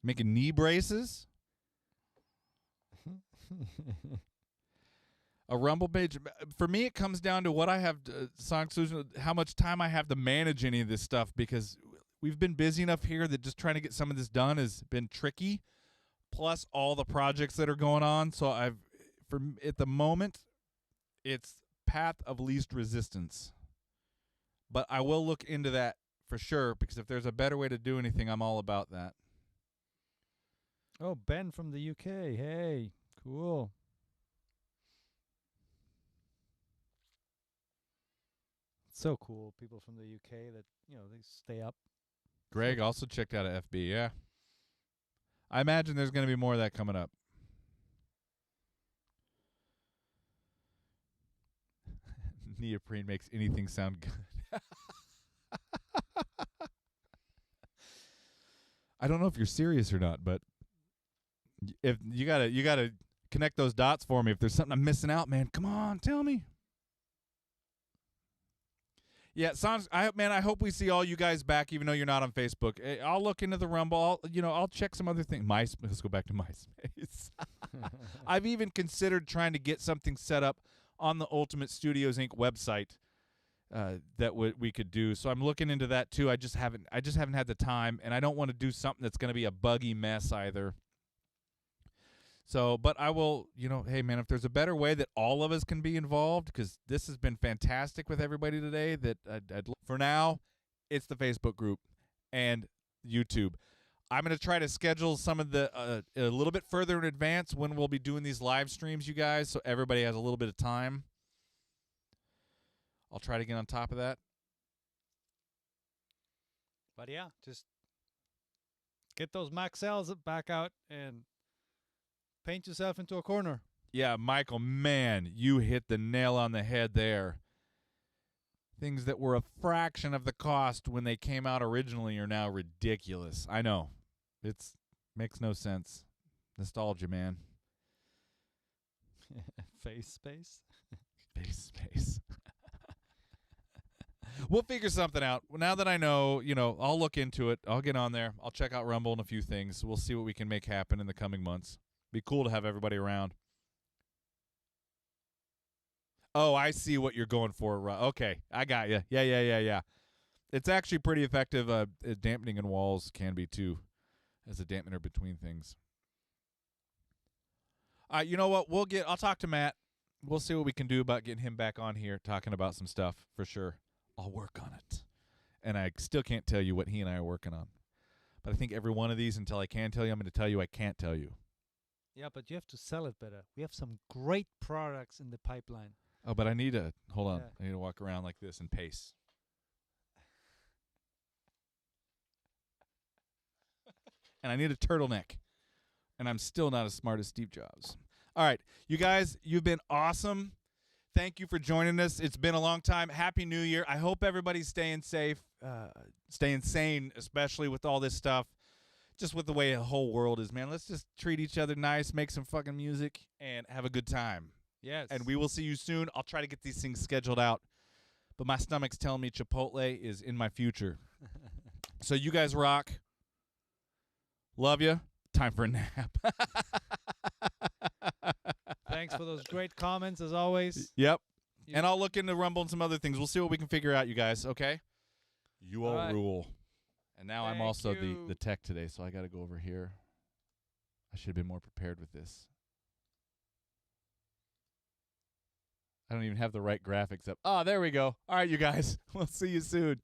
Making knee braces? A Rumble page. For me, it comes down to what I have Sonic Solution, how much time I have to manage any of this stuff, because we've been busy enough here that just trying to get some of this done has been tricky. Plus all the projects that are going on. So at the moment, it's path of least resistance. But I will look into that for sure, because if there's a better way to do anything, I'm all about that. Oh, Ben from the UK. Hey, cool. So cool. People from the UK that, they stay up. Greg also checked out of FB, yeah. I imagine there's going to be more of that coming up. Neoprene makes anything sound good. I don't know if you're serious or not, but if you gotta connect those dots for me. If there's something I'm missing out, man, come on, tell me. Yeah, I hope we see all you guys back, even though you're not on Facebook. I'll look into the Rumble. I'll check some other things. Let's go back to MySpace. I've even considered trying to get something set up on the Ultimate Studios Inc. website that we could do. So I'm looking into that too. I just haven't had the time, and I don't want to do something that's going to be a buggy mess either. So, but I will, hey, man, if there's a better way that all of us can be involved, because this has been fantastic with everybody today, that for now, it's the Facebook group and YouTube. I'm going to try to schedule some of the a little bit further in advance when we'll be doing these live streams, you guys, so everybody has a little bit of time. I'll try to get on top of that. But yeah, just get those Max cells back out and paint yourself into a corner. Yeah, Michael, man, you hit the nail on the head there. Things that were a fraction of the cost when they came out originally are now ridiculous. I know. It's makes no sense. Nostalgia, man. Face space. Face space. We'll figure something out. Now that I know, I'll look into it. I'll get on there. I'll check out Rumble and a few things. We'll see what we can make happen in the coming months. Be cool to have everybody around. Oh, I see what you're going for. Okay, I got you. Yeah. It's actually pretty effective. Dampening in walls can be too, as a dampener between things. You know what? I'll talk to Matt. We'll see what we can do about getting him back on here, talking about some stuff for sure. I'll work on it. And I still can't tell you what he and I are working on. But I think every one of these, until I can tell you, I'm going to tell you I can't tell you. Yeah, but you have to sell it better. We have some great products in the pipeline. Oh, but I need to hold on. Yeah. I need to walk around like this and pace. And I need a turtleneck. And I'm still not as smart as Steve Jobs. All right, you guys, you've been awesome. Thank you for joining us. It's been a long time. Happy New Year. I hope everybody's staying safe, staying sane, especially with all this stuff. Just with the way the whole world is, man. Let's just treat each other nice, make some fucking music, and have a good time. Yes. And we will see you soon. I'll try to get these things scheduled out. But my stomach's telling me Chipotle is in my future. So you guys rock. Love you. Time for a nap. Thanks for those great comments, as always. Yep. And I'll look into Rumble and some other things. We'll see what we can figure out, you guys, okay? You all rule. And now I'm also the tech today, so I got to go over here. I should have been more prepared with this. I don't even have the right graphics up. Oh, there we go. All right, you guys. We'll see you soon.